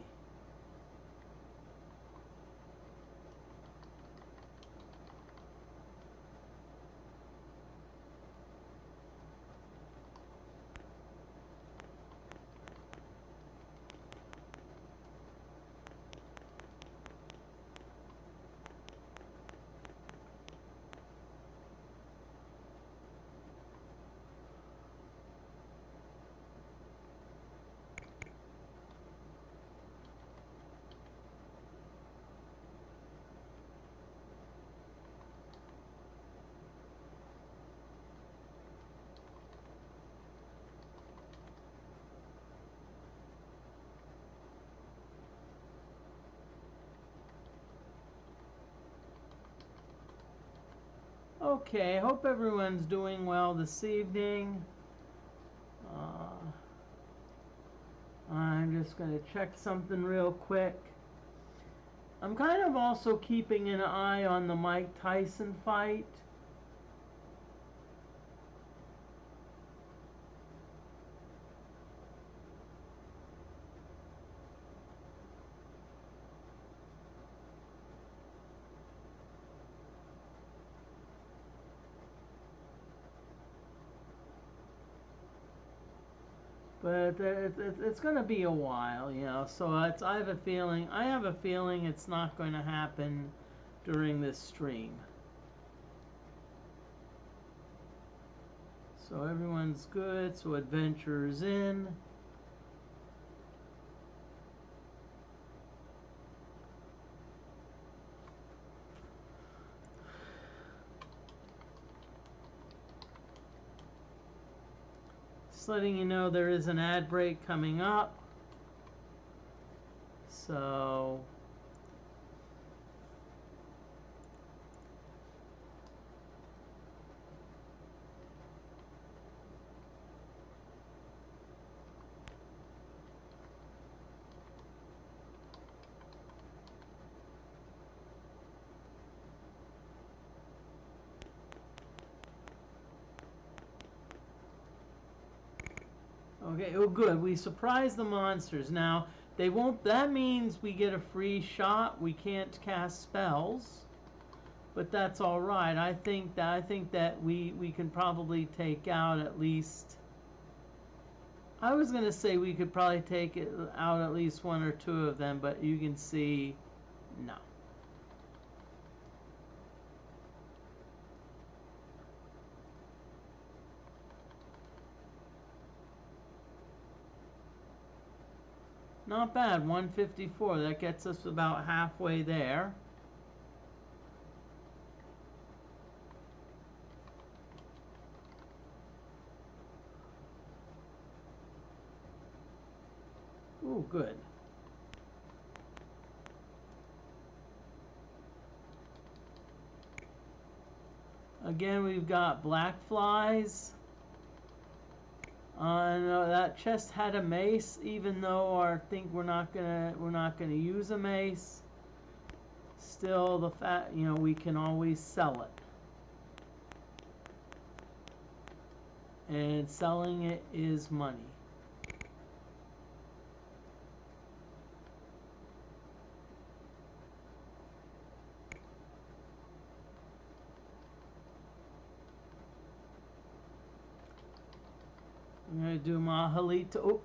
Okay, hope everyone's doing well this evening. I'm just going to check something real quick. I'm kind of also keeping an eye on the Mike Tyson fight. But it's going to be a while, you know. So I have a feeling it's not going to happen during this stream. So everyone's good. So adventurers in. Just letting you know there is an ad break coming up. So okay, oh good, we surprised the monsters. Now, they won't, that means we get a free shot. We can't cast spells, but that's all right. I think that we can probably take out at least, I was going to say we could probably take out at least one or two of them, but you can see, no. Not bad, 154. That gets us about halfway there. Ooh, good. Again, we've got black flies. No, that chest had a mace, even though I think we're not gonna use a mace. Still, the fact, you know, we can always sell it, and selling it is money. I'm gonna do Mahalita. Oh.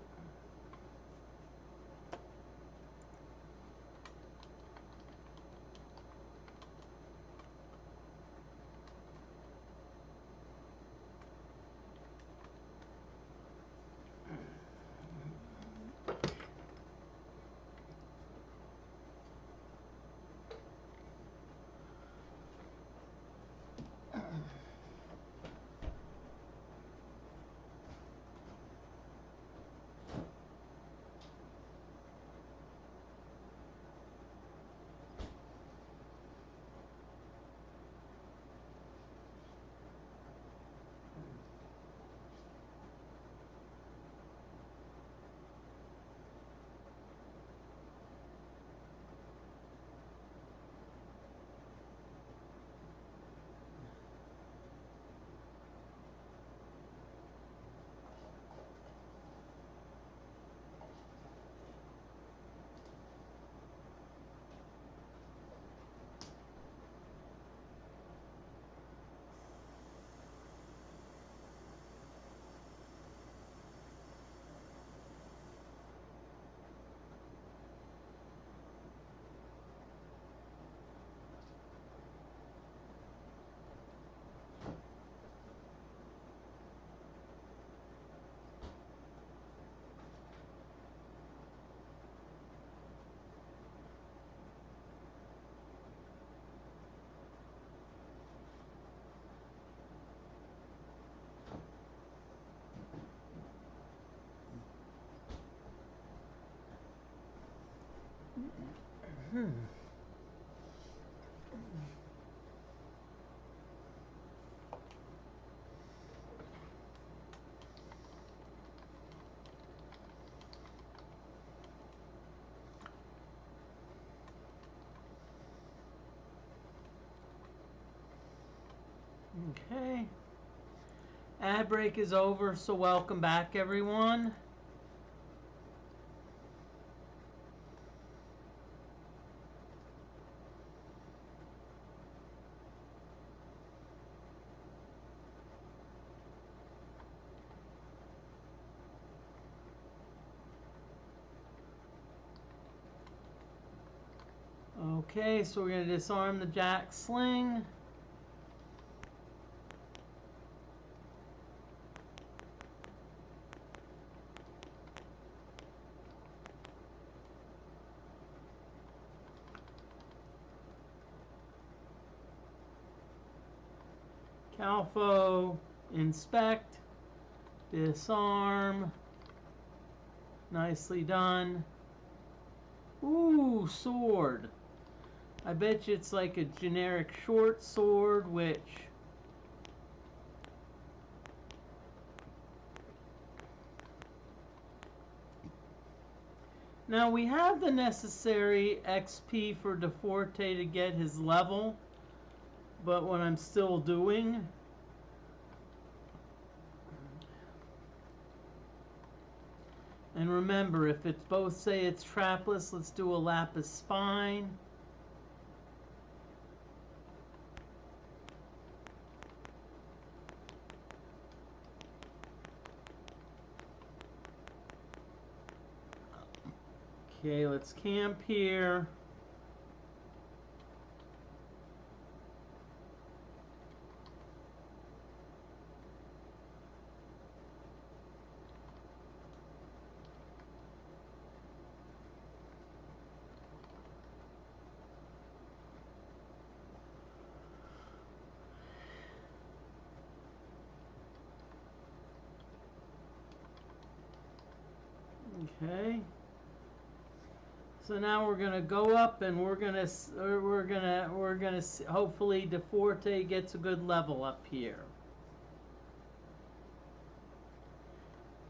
Okay. Ad break is over, so welcome back, everyone. Okay, so we're going to disarm the jack sling. Calfo, inspect. Disarm. Nicely done. Ooh, sword. I bet you it's like a generic short sword, which... Now we have the necessary XP for DeForte to get his level, but what I'm still doing... And remember, if it's both say it's trapless, let's do a lapis spine. Okay, let's camp here. Okay. So now we're gonna go up, and we're gonna hopefully DeForte gets a good level up here.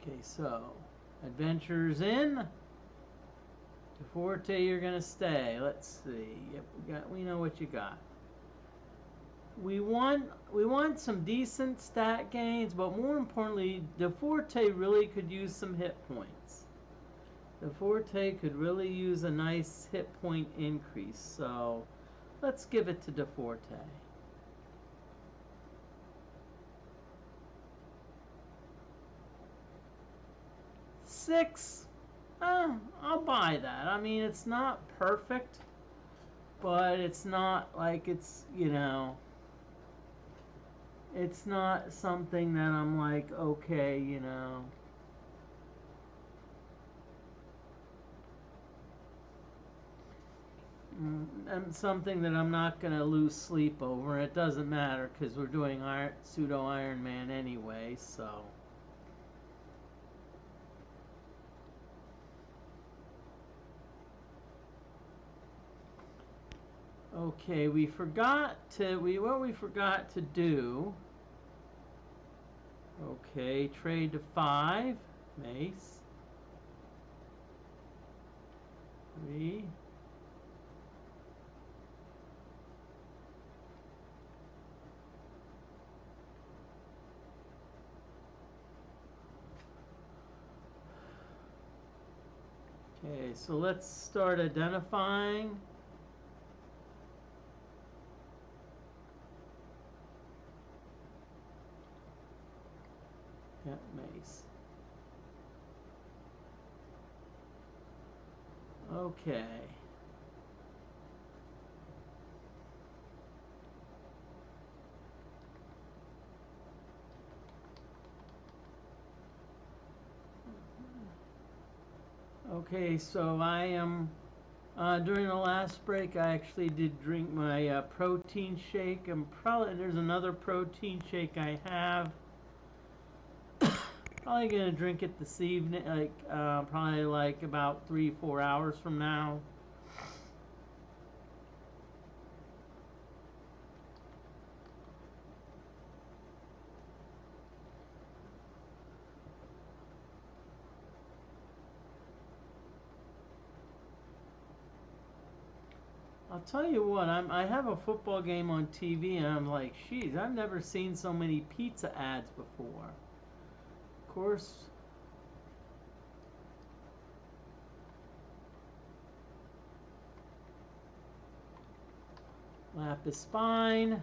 Okay, so adventures in. DeForte, you're gonna stay. Let's see. Yep, we know what you got. We want some decent stat gains, but more importantly, DeForte really could use some hit points. DeForte could really use a nice hit point increase, so let's give it to DeForte. 6. I'll buy that. I mean, it's not perfect, but it's not like it's, you know, it's not something that I'm like, okay, you know. And something that I'm not going to lose sleep over. It doesn't matter because we're doing pseudo Iron Man anyway, so. Okay, what we forgot to do. Okay, trade to 5, mace. 3. Okay, so let's start identifying. Yeah, mace. Okay. Okay, so I am, during the last break, I actually did drink my protein shake. And probably there's another protein shake I have. Probably gonna drink it this evening, like probably like about 3-4 hours from now. I'll tell you what, I have a football game on TV, and I'm like, geez, I've never seen so many pizza ads before. Of course. Lapis spine.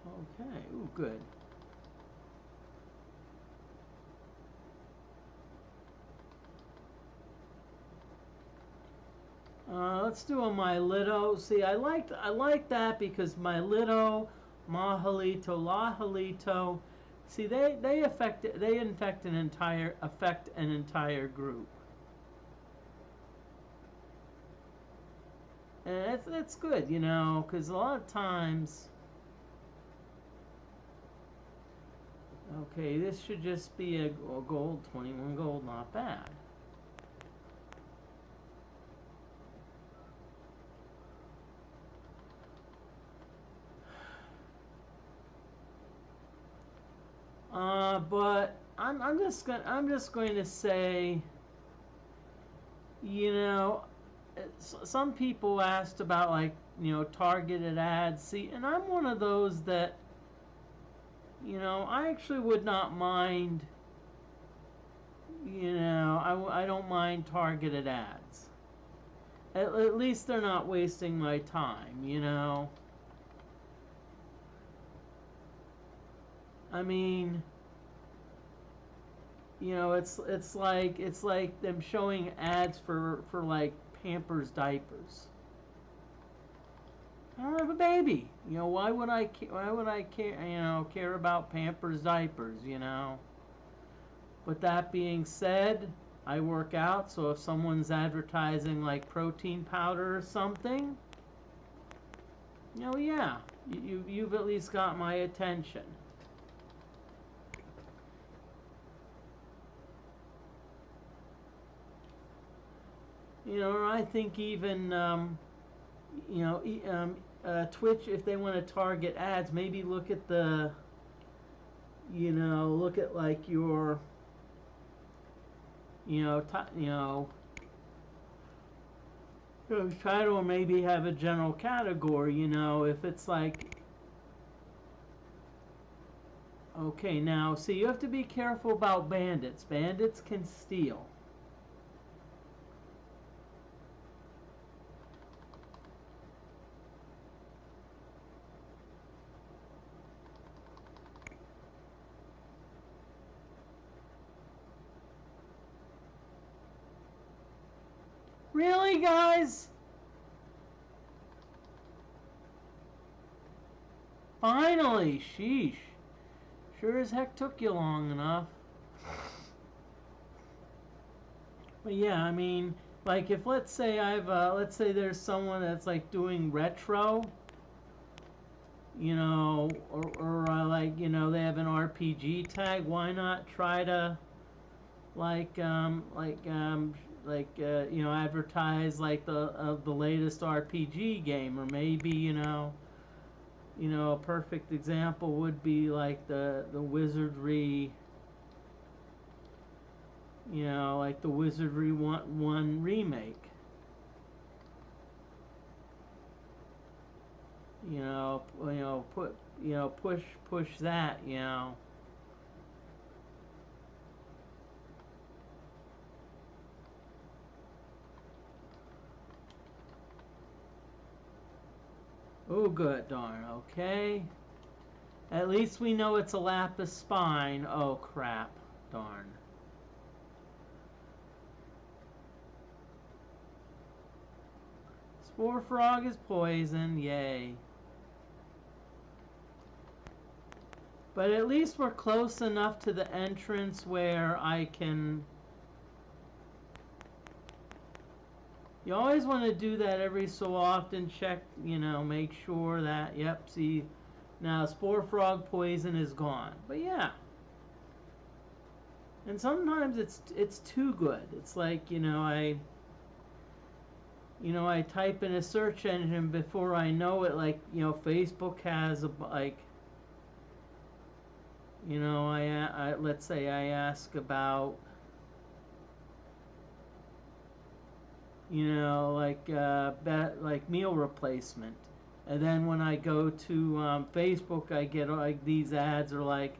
Okay, ooh, good. Let's do a Mylito. See, I like that because Mylito, Mahalito, Lahalito. See, they infect an entire group, and that's good, you know, because a lot of times. Okay, this should just be a gold, 21 gold, not bad. But I'm just going to say, you know, some people asked about, like, you know, targeted ads. See, and I'm one of those that, you know, I actually would not mind, you know, I don't mind targeted ads. At least they're not wasting my time, you know. I mean, you know, it's like them showing ads for like Pampers diapers. I don't have a baby. You know, why would I care, you know, care about Pampers diapers, you know? But that being said, I work out, so if someone's advertising like protein powder or something, you know, yeah, you've at least got my attention. You know, I think even you know, Twitch, if they want to target ads, maybe look at the, you know, look at like your, you know, try to maybe have a general category. You know, if it's like, okay, now see, you have to be careful about bandits. Bandits can steal. Really, guys? Finally, sheesh. Sure as heck took you long enough. But yeah, I mean, like if let's say let's say there's someone that's like doing retro, you know, or like, you know, they have an RPG tag. Why not try to like you know, advertise like the latest RPG game, or maybe, you know, a perfect example would be like the Wizardry, you know, like the Wizardry 1 remake. You know, push that, you know. Oh, good, darn. Okay. At least we know it's a lapis spine. Oh, crap. Darn. Spore frog is poison. Yay. But at least we're close enough to the entrance where I can... You always want to do that every so often. Check, you know, make sure that... Yep, see... Now, spore frog poison is gone. But yeah. And sometimes it's too good. It's like, you know, I type in a search engine, before I know it, like, you know, Facebook has a, like, you know, I let's say I ask about, you know, like meal replacement, and then when I go to Facebook, I get like these ads are like,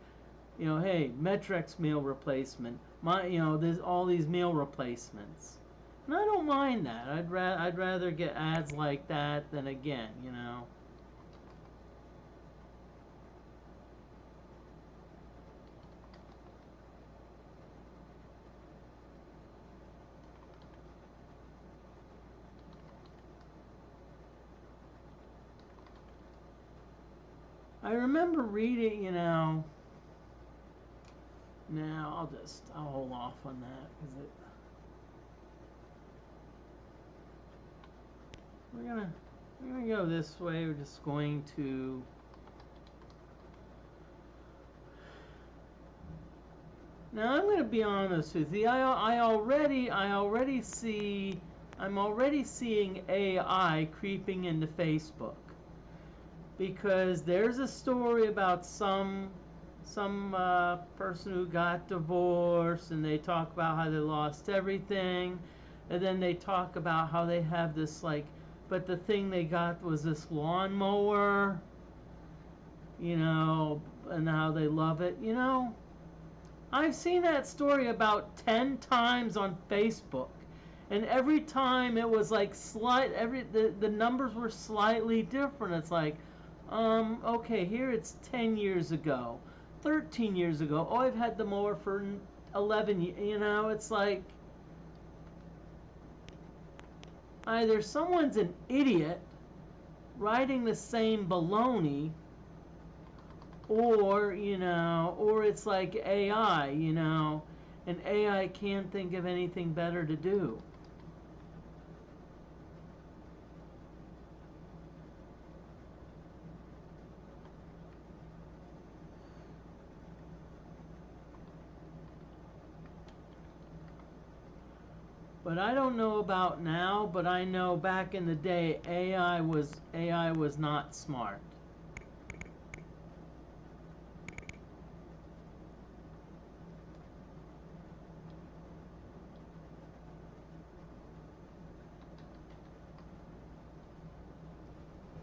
you know, hey, Metrex meal replacement, you know, there's all these meal replacements. And I don't mind that. I'd rather get ads like that than, again, you know. I remember reading, you know. Now I'll hold off on that because we're gonna go this way. We're just going to Now I'm going to be honest with you. I already see, I'm already seeing AI creeping into Facebook, because there's a story about some person who got divorced, and they talk about how they lost everything, and then they talk about how they have this, like, but the thing they got was this lawnmower, and how they love it. I've seen that story about 10 times on Facebook, and every time it was like the numbers were slightly different. It's like, okay, here it's 10 years ago, 13 years ago. Oh, I've had the mower for 11 years. It's like either someone's an idiot writing the same baloney, or it's like AI, and AI can't think of anything better to do. But I don't know about now, but I know back in the day AI was not smart.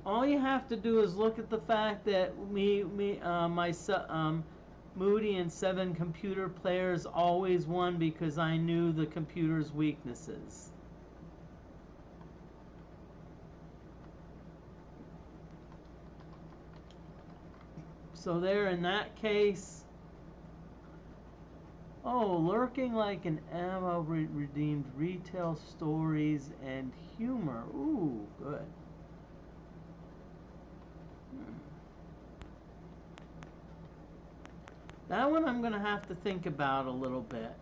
All you have to do is look at the fact that Moody and 7 computer players always won because I knew the computer's weaknesses. So there, in that case, lurking like an ammo redeemed retail stories and humor. Ooh, good. That one I'm going to have to think about a little bit.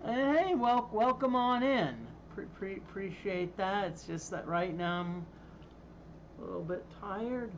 And hey, welcome on in. Appreciate that. It's just that right now I'm a little bit tired.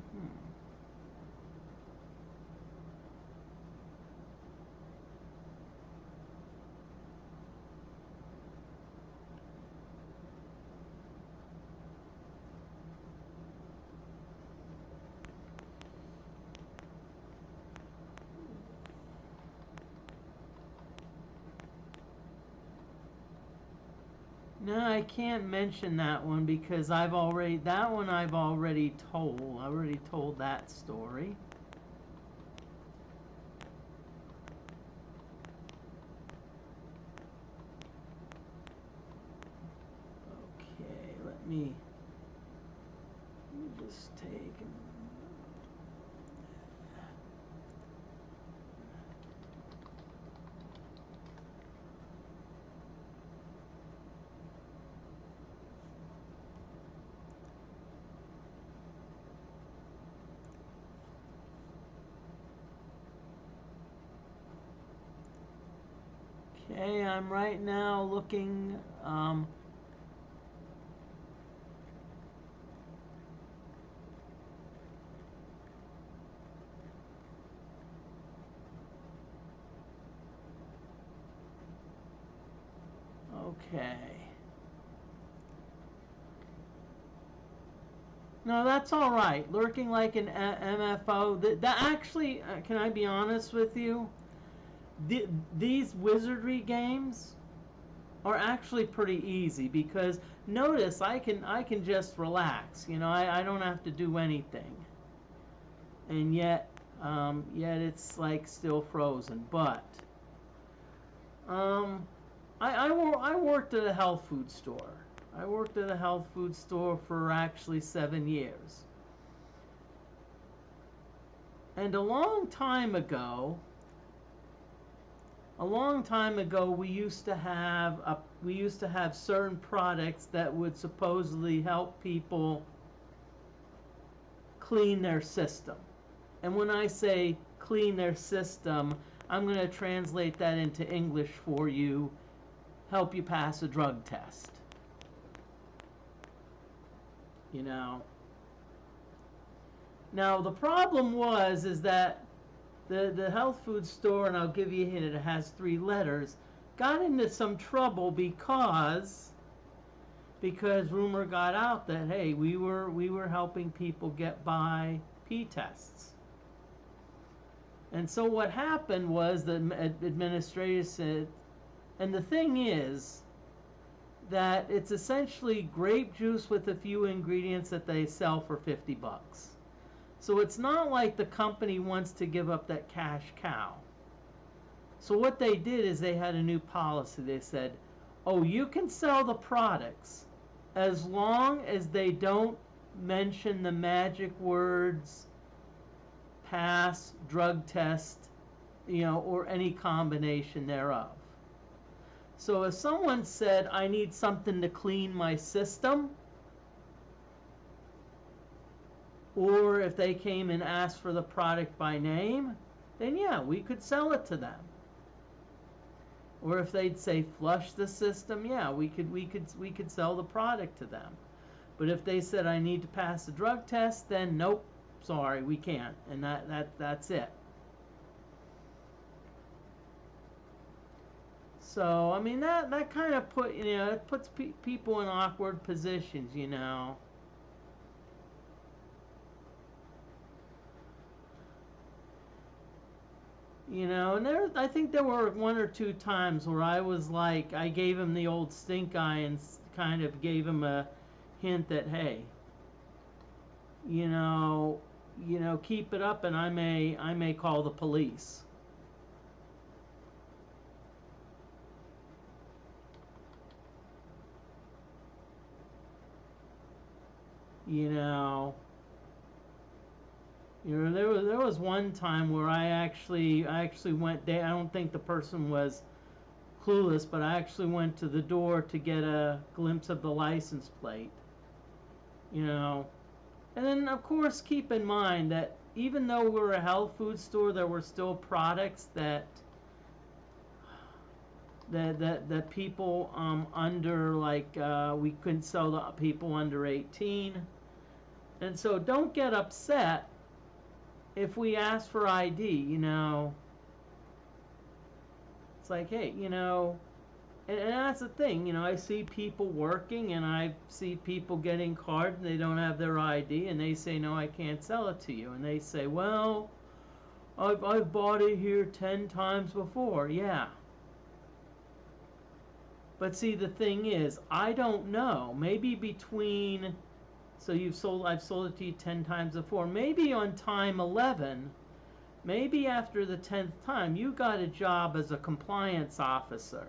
No, I can't mention that one because I've already told. I already told that story. Okay, let me just take. Okay, I'm right now looking. Okay. No, that's all right. Lurking like an MFO. That actually, can I be honest with you? These Wizardry games are actually pretty easy because notice I can just relax. I don't have to do anything, and yet it's like still frozen. But I worked at a health food store. I worked at a health food store for actually 7 years. And a long time ago, we used to have we used to have certain products that would supposedly help people clean their system. And when I say clean their system, I'm going to translate that into English for you, help you pass a drug test. You know. Now the problem is that the health food store, and I'll give you a hint, it has 3 letters, got into some trouble because rumor got out that, hey, we were helping people get by pee tests. And so what happened was the administrators said, and the thing is that it's essentially grape juice with a few ingredients that they sell for $50. So it's not like the company wants to give up that cash cow. So what they did is they had a new policy. They said, oh, you can sell the products as long as they don't mention the magic words pass, drug test, or any combination thereof. So if someone said, I need something to clean my system, or if they came and asked for the product by name, then yeah, we could sell it to them. Or if they'd say flush the system, yeah, we could sell the product to them. But if they said I need to pass a drug test, then nope, sorry, we can't. And that's it. So I mean that kind of it puts people in awkward positions, and I think there were 1 or 2 times where I was like, I gave him the old stink eye and kind of gave him a hint that, hey, keep it up and I may call the police. There was one time where I actually went there. I don't think the person was clueless, but I actually went to the door to get a glimpse of the license plate. And then of course keep in mind that even though we're a health food store, there were still products that people under, like, we couldn't sell to people under 18. And so don't get upset if we ask for ID, It's like, hey, and that's the thing, I see people working and I see people getting cards and they don't have their ID and they say, no, I can't sell it to you. And they say, well, I've bought it here 10 times before. Yeah. But see, the thing is, I don't know. Maybe between, so I've sold it to you 10 times before. Maybe on time 11, maybe after the 10th time, you got a job as a compliance officer.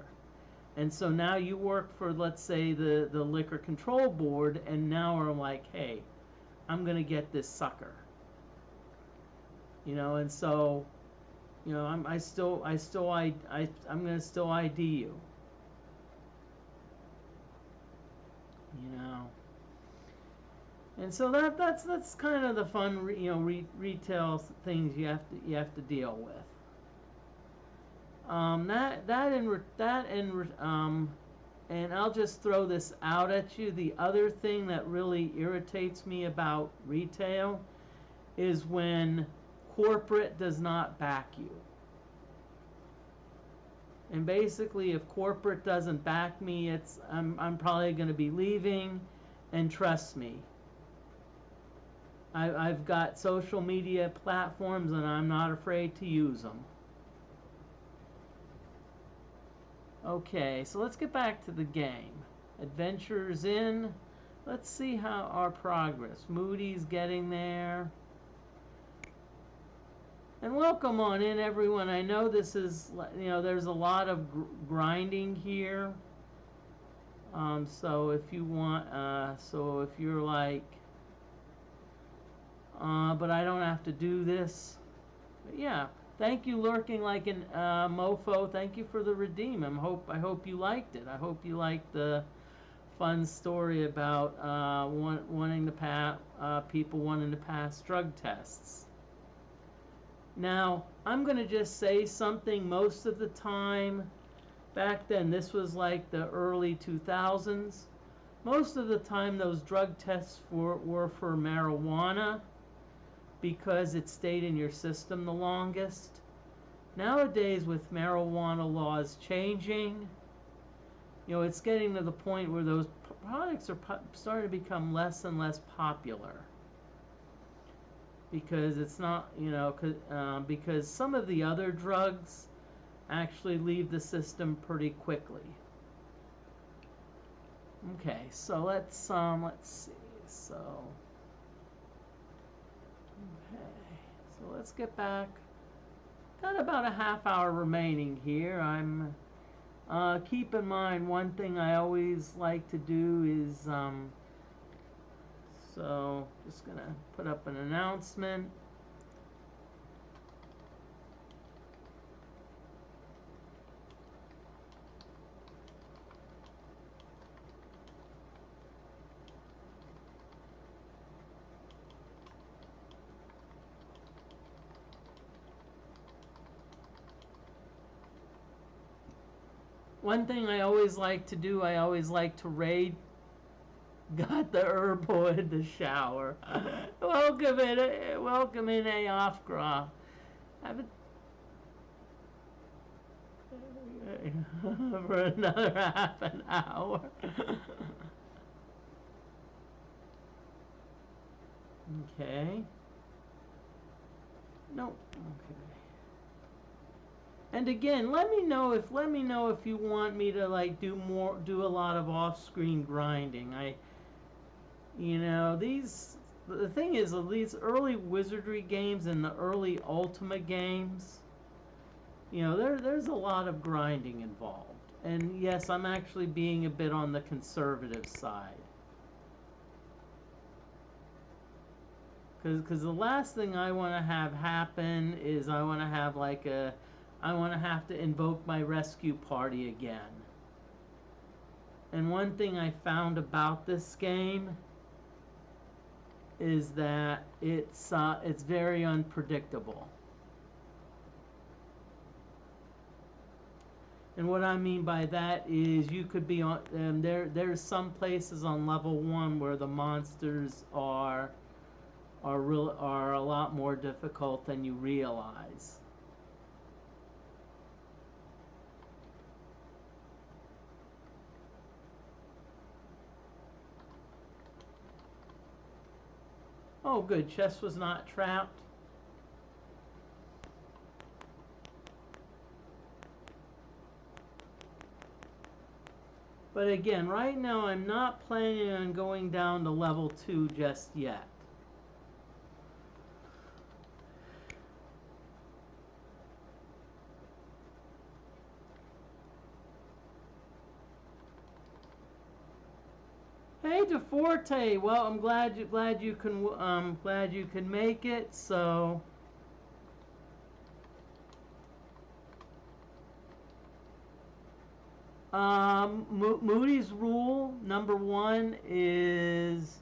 And so now you work for, let's say, the Liquor Control Board, and now are like, hey, I'm going to get this sucker. And so, I'm going to still ID you. And so that's kind of the fun, retail things you have to deal with. And I'll just throw this out at you. The other thing that really irritates me about retail is when corporate does not back you. And basically, if corporate doesn't back me, I'm probably going to be leaving. And trust me, I've got social media platforms and I'm not afraid to use them. Okay, so let's get back to the game. Adventures in. Let's see how our progress. Moody's getting there. And welcome on in, everyone. I know this is, there's a lot of grinding here. So if you want, so if you're like, but I don't have to do this. But yeah, Thank you, lurking like an mofo. Thank you for the redeem. I hope you liked it. I hope you liked the fun story about wanting to pass people wanting to pass drug tests. Now, I'm going to just say something. Most of the time, back then, this was like the early 2000s. Most of the time, those drug tests were for marijuana because it stayed in your system the longest. Nowadays, with marijuana laws changing, it's getting to the point where those products are starting to become less and less popular. Because it's not, because some of the other drugs actually leave the system pretty quickly. Okay, so let's see. So let's get back. Got about a half hour remaining here. I'm keep in mind, one thing I always like to do is so just gonna put up an announcement. One thing I always like to do, I always like to raid. Got the herbal in the shower. Welcome in A. Offgraf. For another half an hour. Okay. Nope. Okay. And again, let me know if you want me to like do a lot of off-screen grinding. The thing is, these early Wizardry games and the early Ultima games, there's a lot of grinding involved. And yes, I'm actually being a bit on the conservative side. Because the last thing I want to have happen is I want to have to invoke my rescue party again. And one thing I found about this game is that it's very unpredictable. And what I mean by that is you could be on there's some places on level 1 where the monsters are a lot more difficult than you realize. Oh, good. Chess was not trapped. But again, right now I'm not planning on going down to level 2 just yet. Hey, DeForte. Well, I'm glad you can make it. So. Moody's rule number 1 is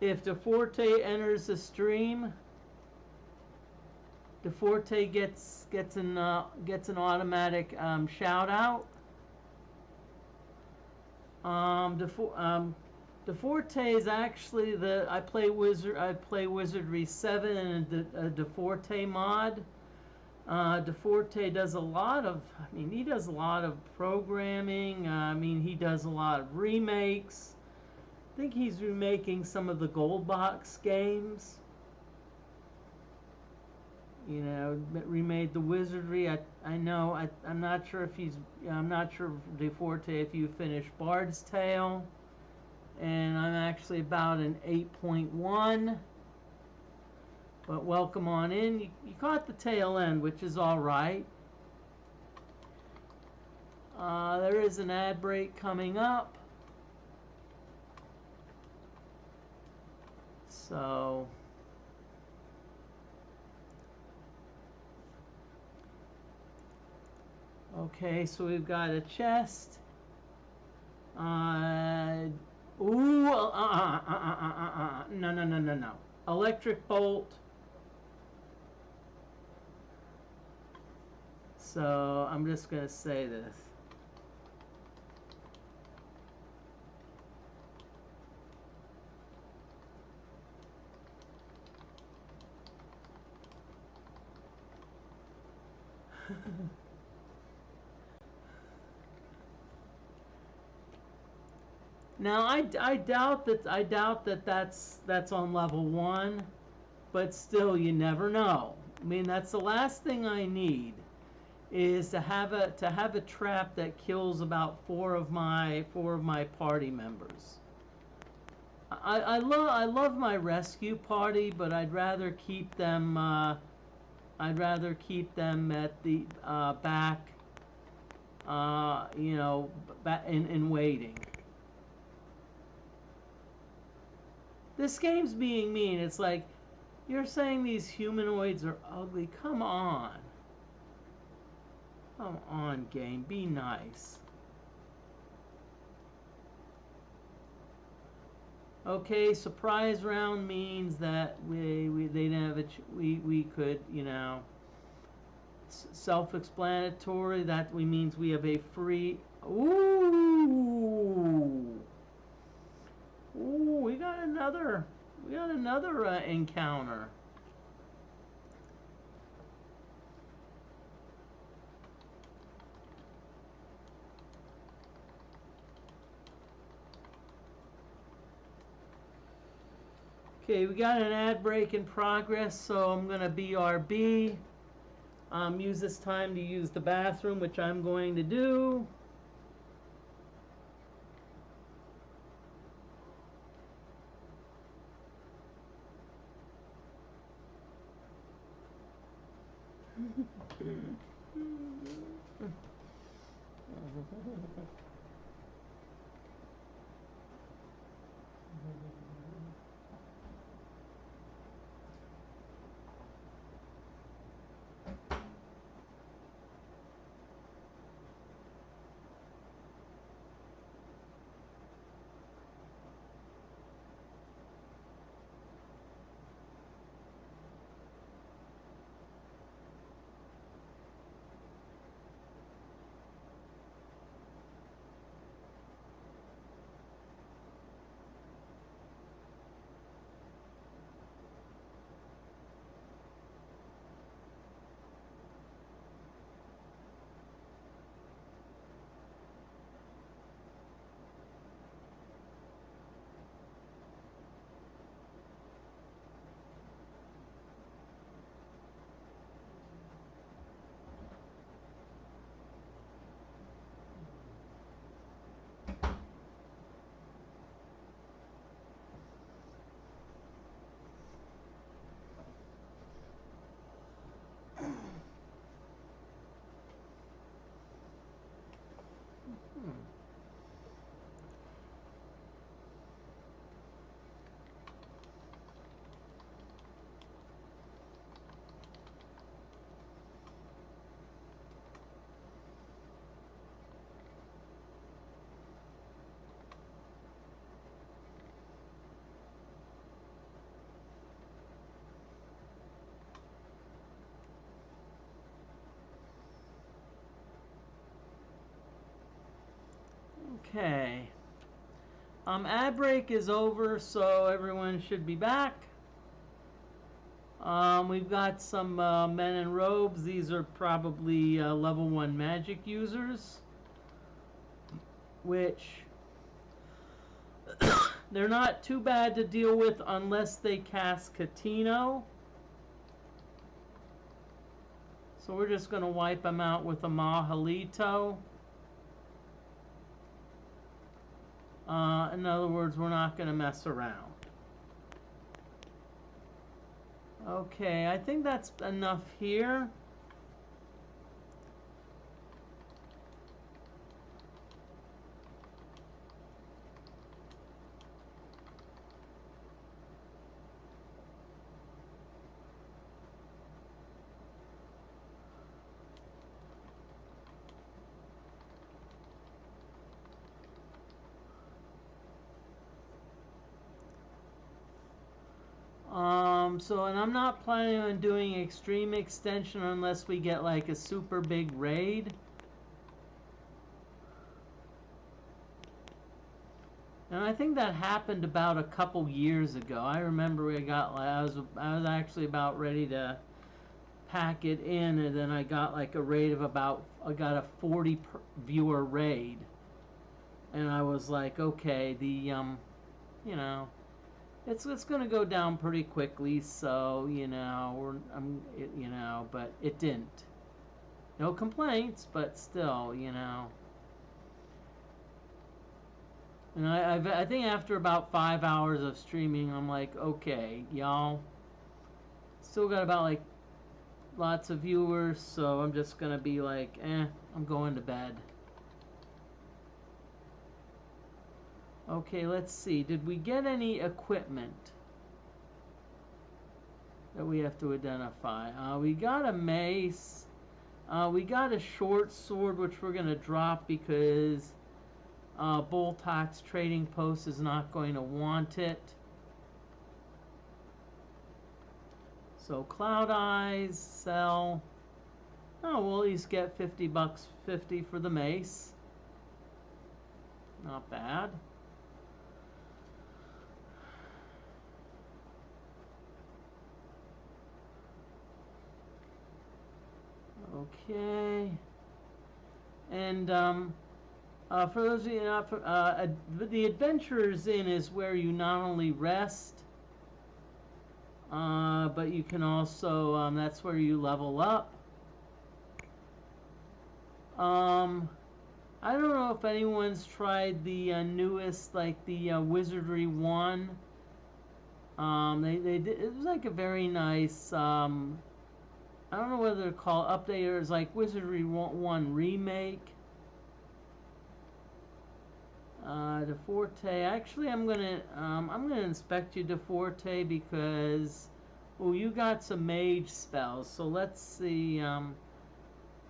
if DeForte enters the stream, DeForte gets an automatic shout out. DeForte is actually I play Wizardry 7 and a DeForte mod. DeForte does a lot of, he does a lot of programming. He does a lot of remakes. I think he's remaking some of the Gold Box games. Remade the Wizardry. I'm not sure DeForte if you finished Bard's Tale. And I'm actually about an 8.1. But welcome on in. You caught the tail end, which is all right. There is an ad break coming up. So Okay, so we've got a chest. Ooh, no. Electric bolt. So I'm just gonna say this. Now I doubt that that's on level 1, but still you never know. I mean, that's the last thing I need is to have a trap that kills about four of my party members. I love my rescue party, but I'd rather keep them at the back, you know, in waiting. This game's being mean. It's like, you're saying these humanoids are ugly. Come on. Come on, game. Be nice. Okay, surprise round means that they didn't have we could, you know, self-explanatory. That means we have a free. Ooh. Ooh, we got another encounter. Okay, we got an ad break in progress, so I'm gonna BRB. Use this time to use the bathroom, which I'm going to do. Okay. Ad break is over, so everyone should be back. We've got some men in robes. These are probably level 1 magic users, which they're not too bad to deal with unless they cast Catino. So we're just going to wipe them out with a Mahalito. In other words, we're not going to mess around. Okay, I think that's enough here. So, and I'm not planning on doing extreme extension unless we get like a super big raid. And I think that happened about a couple years ago. I remember I was actually about ready to pack it in, and then I got like a raid of I got a 40 viewer raid, and I was like, okay, you know, it's gonna go down pretty quickly, so you know, you know, but it didn't. No complaints, but still, you know. And I think after about 5 hours of streaming, I'm like, okay, y'all, still got about like lots of viewers, so I'm just gonna be like, I'm going to bed. Okay, let's see. Did we get any equipment that we have to identify? We got a mace. We got a short sword, which we're gonna drop because Boltox Trading Post is not going to want it. So Cloud Eyes, sell. Oh, we'll at least get $50, 50 for the mace. Not bad. Okay. And for those of you not, the Adventurer's Inn is where you not only rest, but you can also, that's where you level up. I don't know if anyone's tried the newest, like the Wizardry 1. They did, it was like a very nice, I don't know whether to call it update or it's like Wizardry 1 remake. De Forte. Actually, I'm gonna inspect you, De Forte, because you got some mage spells. So let's see.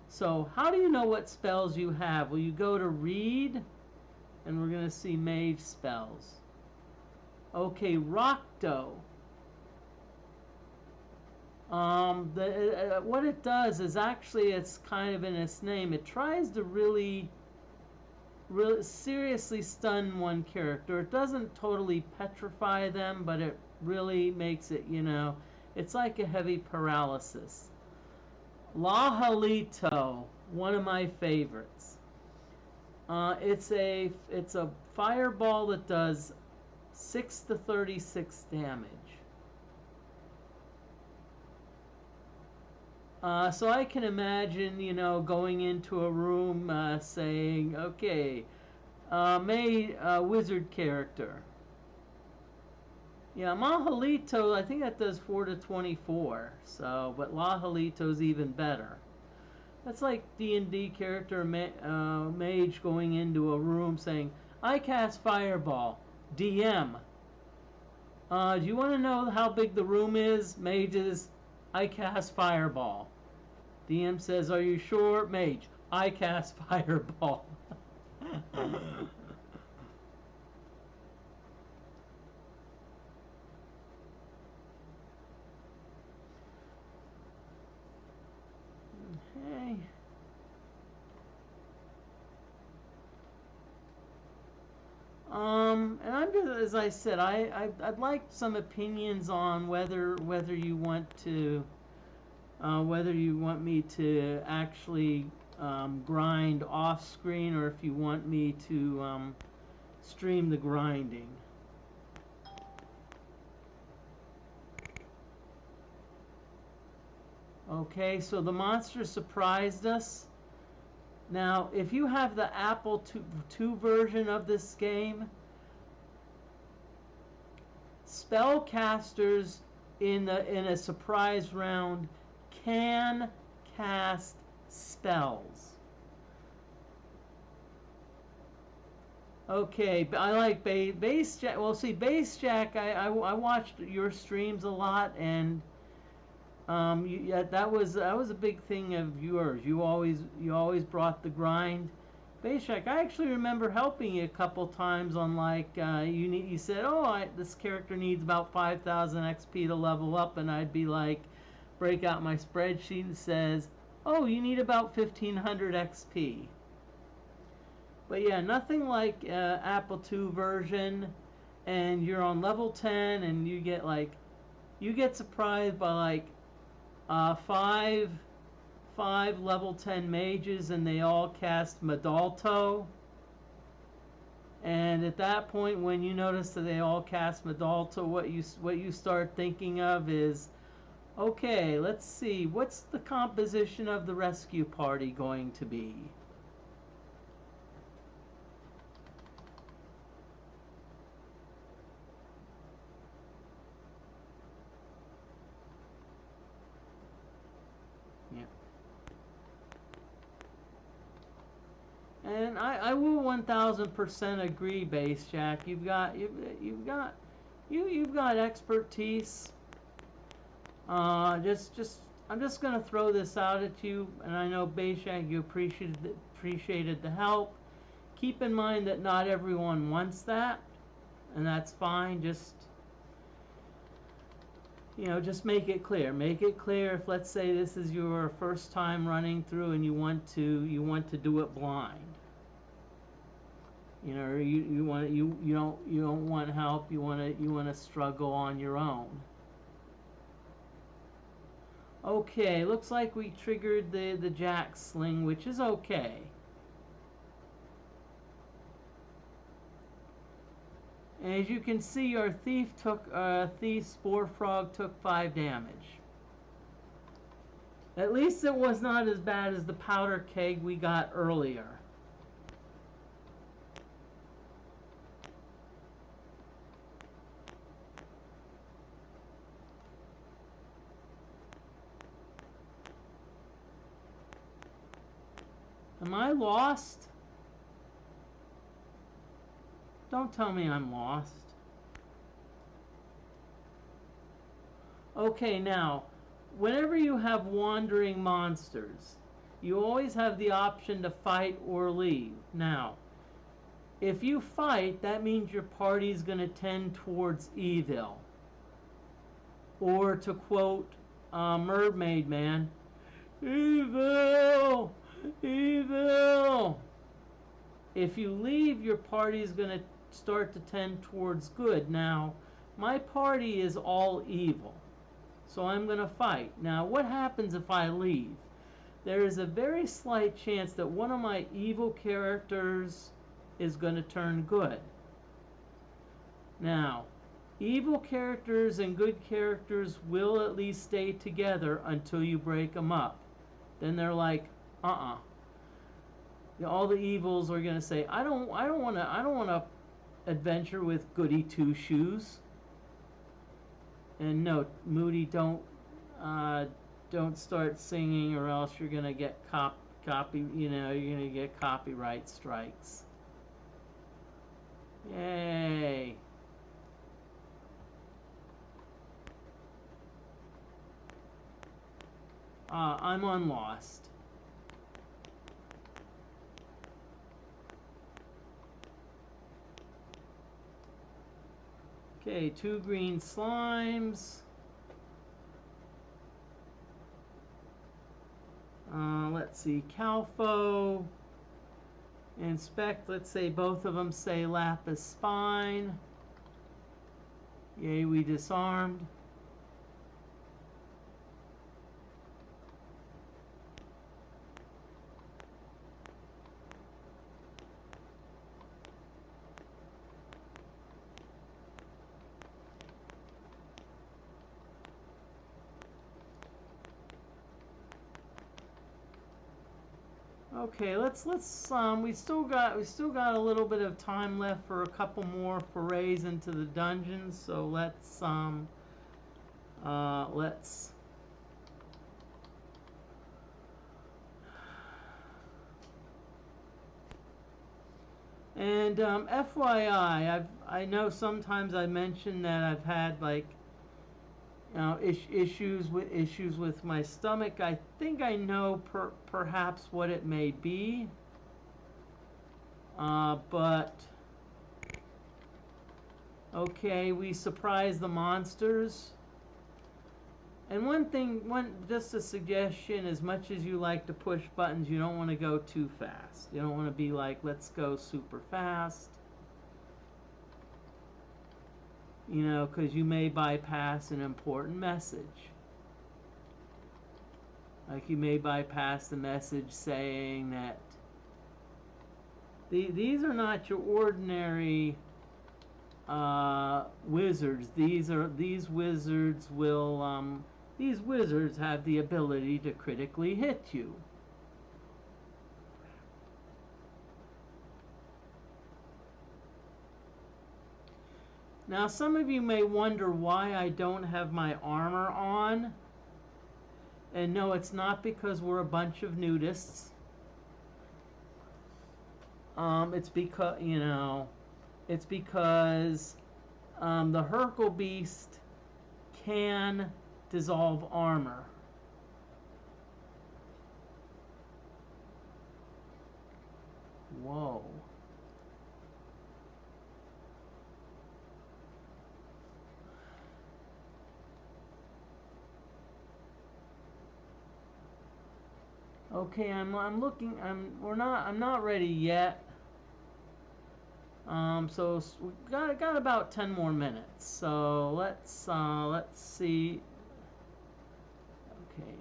So how do you know what spells you have? Well, you go to read, and we're gonna see mage spells. Okay, Rocto. What it does is actually, it's kind of in its name. It tries to really seriously stun one character. It doesn't totally petrify them, but it really makes it, you know, it's like a heavy paralysis. Lahalito, one of my favorites. It's a fireball that does 6 to 36 damage. So I can imagine, you know, going into a room saying, okay, wizard character. Yeah, Mahalito, I think that does 4 to 24. So, but Lahalito's even better. That's like D&D character mage going into a room saying, I cast fireball. DM. Do you want to know how big the room is? Mage is, I cast fireball. DM says, are you sure? Mage, I cast fireball. Okay. And I'm just, as I said, I'd like some opinions on whether you want to, whether you want me to actually grind off screen, or if you want me to stream the grinding. Okay, so the monster surprised us. Now, if you have the Apple II version of this game, spellcasters in a surprise round can cast spells. Okay, I like Base Jack. Well, see, Base Jack, I watched your streams a lot, and that was a big thing of yours. You always brought the grind, Bayshak, I actually remember helping you a couple times on like you said, oh, this character needs about 5,000 XP to level up, and I'd be like, break out my spreadsheet and says, oh, you need about 1,500 XP. But yeah, nothing like Apple II version, and you're on level 10, and you get surprised by like five level 10 mages, and they all cast Madalto. And at that point, when you notice that they all cast Madalto, what you start thinking of is, okay, let's see, what's the composition of the rescue party going to be? Yeah. And I will 1,000% agree, Base Jack. You've got expertise. I'm just gonna throw this out at you, and I know Base Jack, you appreciated the help. Keep in mind that not everyone wants that, and that's fine. Just just make it clear. Make it clear if, let's say, this is your first time running through and you want to do it blind. You don't want help. You want to struggle on your own. Okay, looks like we triggered the jack sling, which is okay. And as you can see, our thief Spore Frog took 5 damage. At least it was not as bad as the powder keg we got earlier. Am I lost? Don't tell me I'm lost. Okay, now, whenever you have wandering monsters, you always have the option to fight or leave. Now, if you fight, that means your party's going to tend towards evil. Or to quote Mermaid Man, evil! Evil! If you leave, your party's going to start to tend towards good. Now, my party is all evil, so I'm going to fight. Now, what happens if I leave? There is a very slight chance that one of my evil characters is going to turn good. Now, evil characters and good characters will at least stay together until you break them up. Then they're like, all the evils are going to say, I don't want to adventure with Goody Two Shoes. And no, Moody, don't start singing, or else you're going to get you're going to get copyright strikes. Yay. I'm on Lost. Okay, 2 green slimes. Let's see, Calfo. Inspect, let's say both of them say Lapis Spine. Yay, we disarmed. Okay, let's we still got a little bit of time left for a couple more forays into the dungeons, so let's and FYI, I know sometimes I mention that I've had like issues with my stomach. I think I know perhaps what it may be. But okay, we surprise the monsters. And just a suggestion, as much as you like to push buttons, you don't want to go too fast. You don't want to be like, let's go super fast. You know, because you may bypass an important message. Like you may bypass the message saying that these are not your ordinary wizards. These wizards will these wizards have the ability to critically hit you. Now some of you may wonder why I don't have my armor on. And no, it's not because we're a bunch of nudists. It's because, you know, it's because the Hercule Beast can dissolve armor. Whoa. Okay, I'm looking. I'm not ready yet. So we got about 10 more minutes. So let's see. Okay.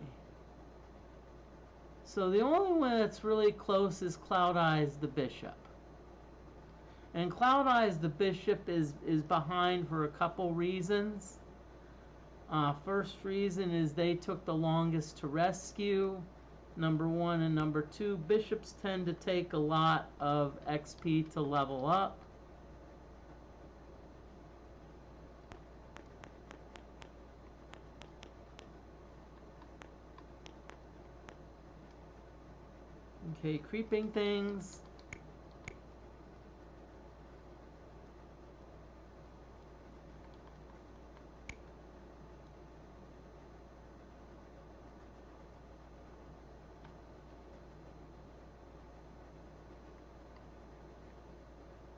So the only one that's really close is Cloud Eyes the Bishop. And Cloud Eyes the Bishop is behind for a couple reasons. First reason is they took the longest to rescue. Number one, and number two, bishops tend to take a lot of XP to level up. Okay, creeping things.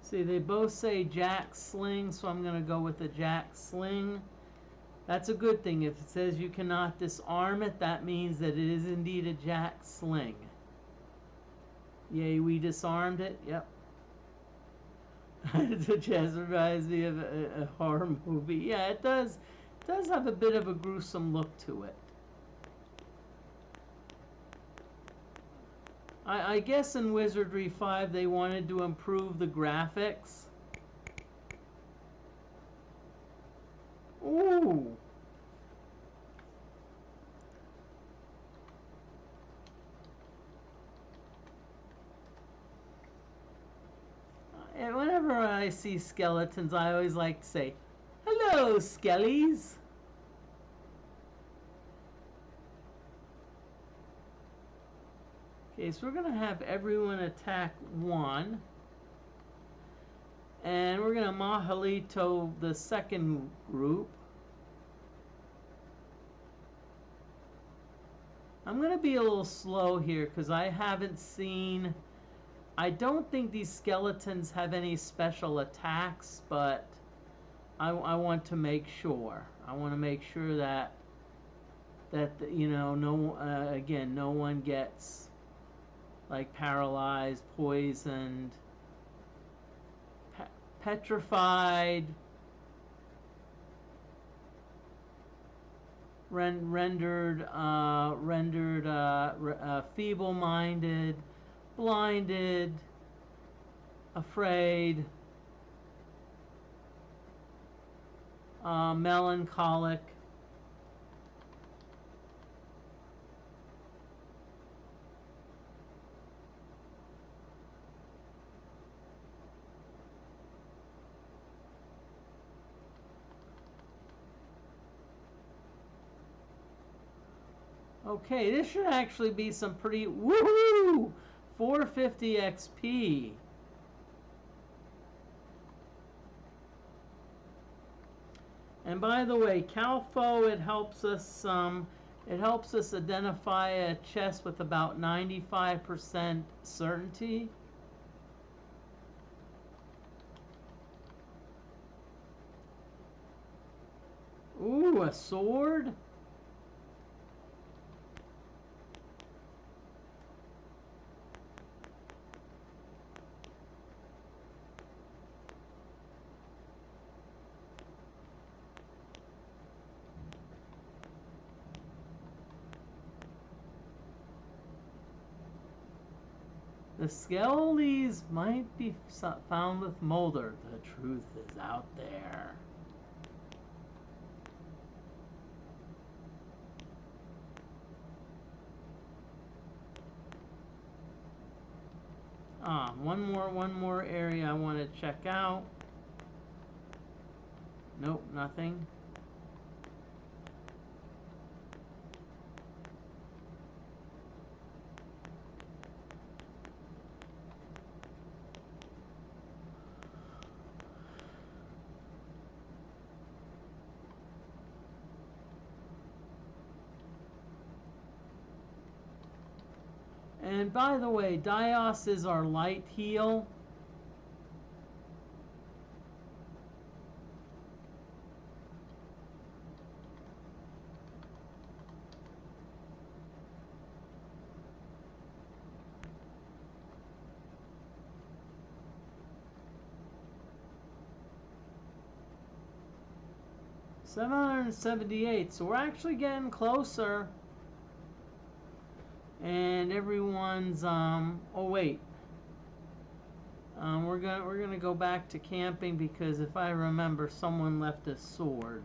See, they both say Jack Sling, so I'm going to go with the Jack Sling. That's a good thing. If it says you cannot disarm it, that means that it is indeed a Jack Sling. Yay, we disarmed it. Yep. It just reminds me of a horror movie. Yeah, it does. It does have a bit of a gruesome look to it. I guess in Wizardry 5 they wanted to improve the graphics. Ooh. And whenever I see skeletons, I always like to say, "Hello, skellies." Okay, so we're going to have everyone attack one. And we're going to Mahalito the second group. I'm going to be a little slow here because I haven't seen... I don't think these skeletons have any special attacks, but I want to make sure. I want to make sure that you know, again, no one gets like paralyzed, poisoned, petrified, rendered feeble-minded, blinded, afraid, melancholic. Okay, this should actually be some pretty... Woohoo! 450 XP. And by the way, Calfo, it helps us identify a chest with about 95% certainty. Ooh, a sword. The Skellies might be found with Mulder. The truth is out there. One more area I want to check out. Nope, nothing. And by the way, Dios is our light heal. $778, so we're actually getting closer. And everyone's oh wait, we're gonna go back to camping because if I remember, someone left a sword.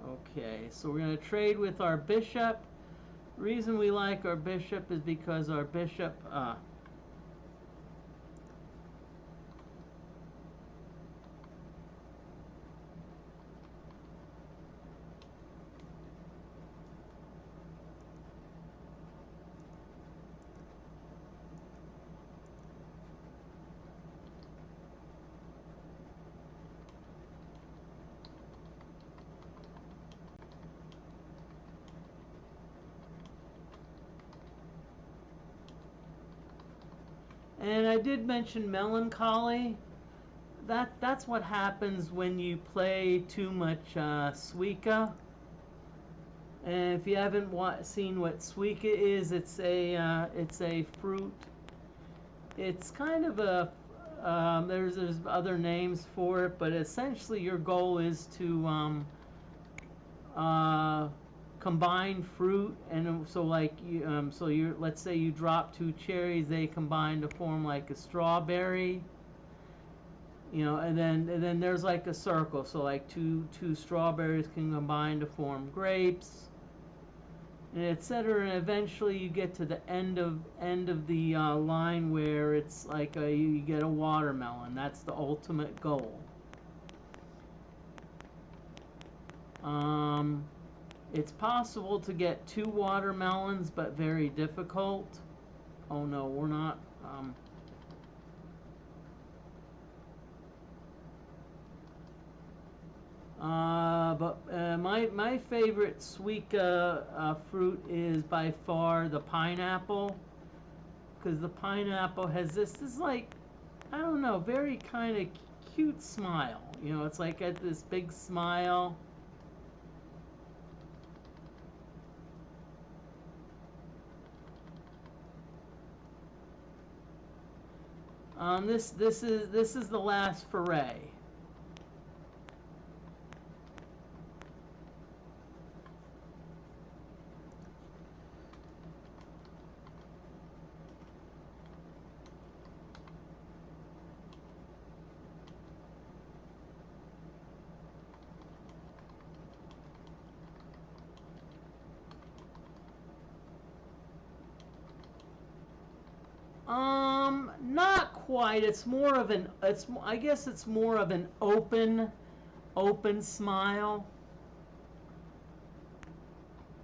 Okay, so we're gonna trade with our bishop. The reason we like our bishop is because our bishop and I did mention melancholy. That's what happens when you play too much Suika. And if you haven't seen what Suika is, it's a fruit. It's kind of a there's other names for it, but essentially your goal is to combine fruit, and so like you so you let's say you drop two cherries, they combine to form like a strawberry. You know, and then there's like a circle, so like two strawberries can combine to form grapes, and etc. And eventually you get to the end of the line where it's like you get a watermelon. That's the ultimate goal. It's possible to get two watermelons, but very difficult. Oh no, we're not. But my favorite Suika fruit is by far the pineapple, because the pineapple has this like, I don't know, very kind of cute smile. You know, it's like got this big smile. This is the last foray. Not quite. It's more of an. I guess it's more of an open smile.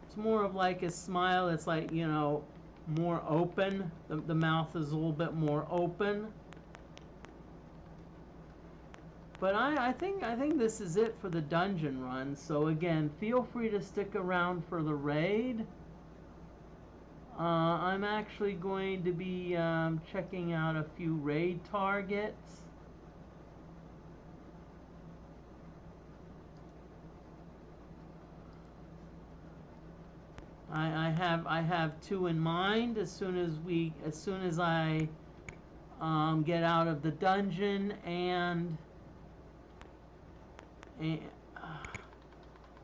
It's more of like a smile that's like, you know, more open. The mouth is a little bit more open. But I think this is it for the dungeon run. So again, feel free to stick around for the raid. I'm actually going to be checking out a few raid targets. I have two in mind. As soon as I get out of the dungeon and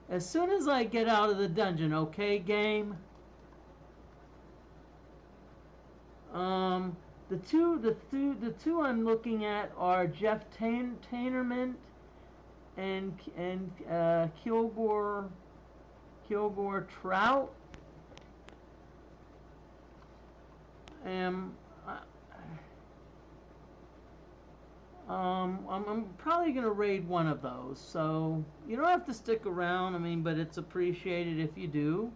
as soon as I get out of the dungeon, okay, game. The two I'm looking at are Jeff Tainerman and Kilgore Trout. I'm probably gonna raid one of those, so you don't have to stick around. I mean, but it's appreciated if you do.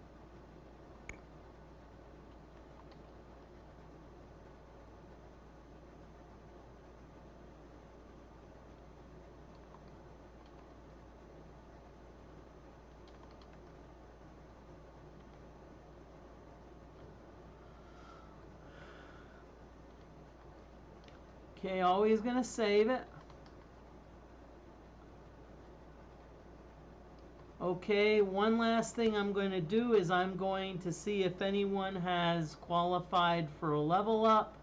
Okay, always gonna save it. Okay, one last thing I'm going to do is I'm going to see if anyone has qualified for a level up.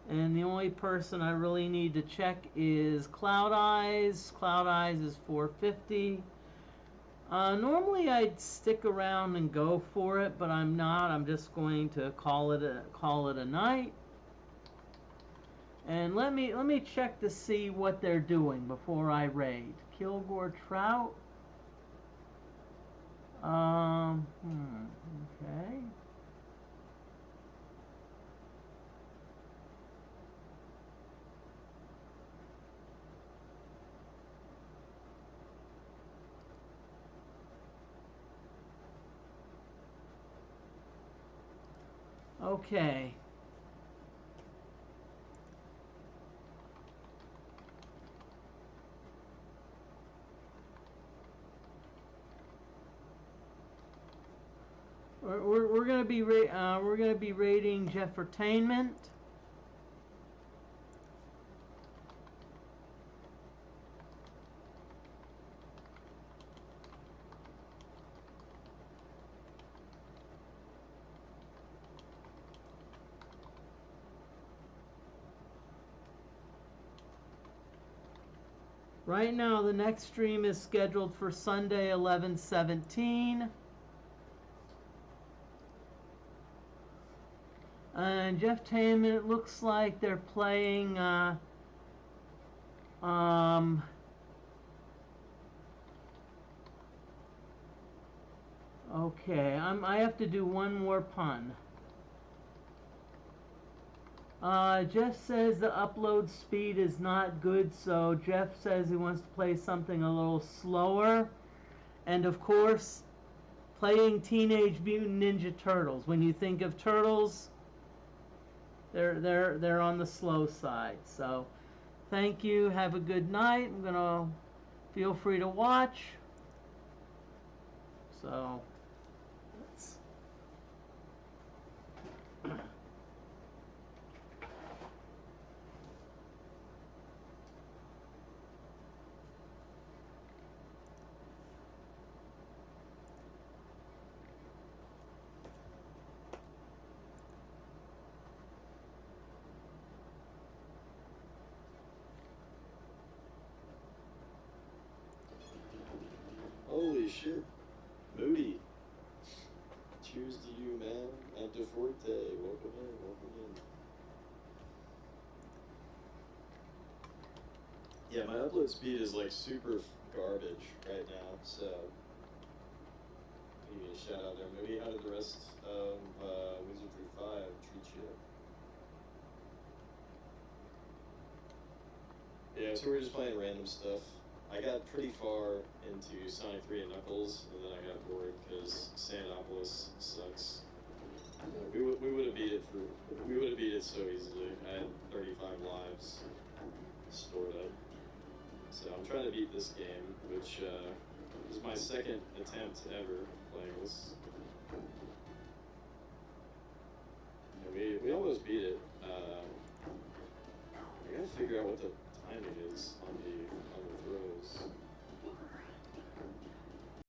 And the only person I really need to check is Cloud Eyes. Cloud Eyes is 450. Normally I'd stick around and go for it, but I'm not. I'm just going to call it a night. And let me check to see what they're doing before I raid. Kilgore Trout. Okay. Okay. We're gonna be rating Jeffertainment. Right now, the next stream is scheduled for Sunday, 11/17. And Jeff Taman, it looks like they're playing okay, I have to do one more pun. Jeff says the upload speed is not good, so Jeff says he wants to play something a little slower. And of course, playing Teenage Mutant Ninja Turtles. When you think of turtles, they're on the slow side. So, thank you. Have a good night. I'm gonna feel free to watch. So, Holy shit. Moody. Cheers to you, man. Antiforte. Welcome in, welcome in. Yeah, my upload speed is like super garbage right now, so give me a shout out there. Moody, how did the rest of Wizardry 5 treat you? Yeah, so we're just playing random stuff. I got pretty far into Sonic 3 and Knuckles, and then I got bored because Sandopolis sucks. We would have beat it so easily. I had 35 lives stored up. So I'm trying to beat this game, which is my second attempt ever playing this. And we almost beat it. I gotta figure out what the timing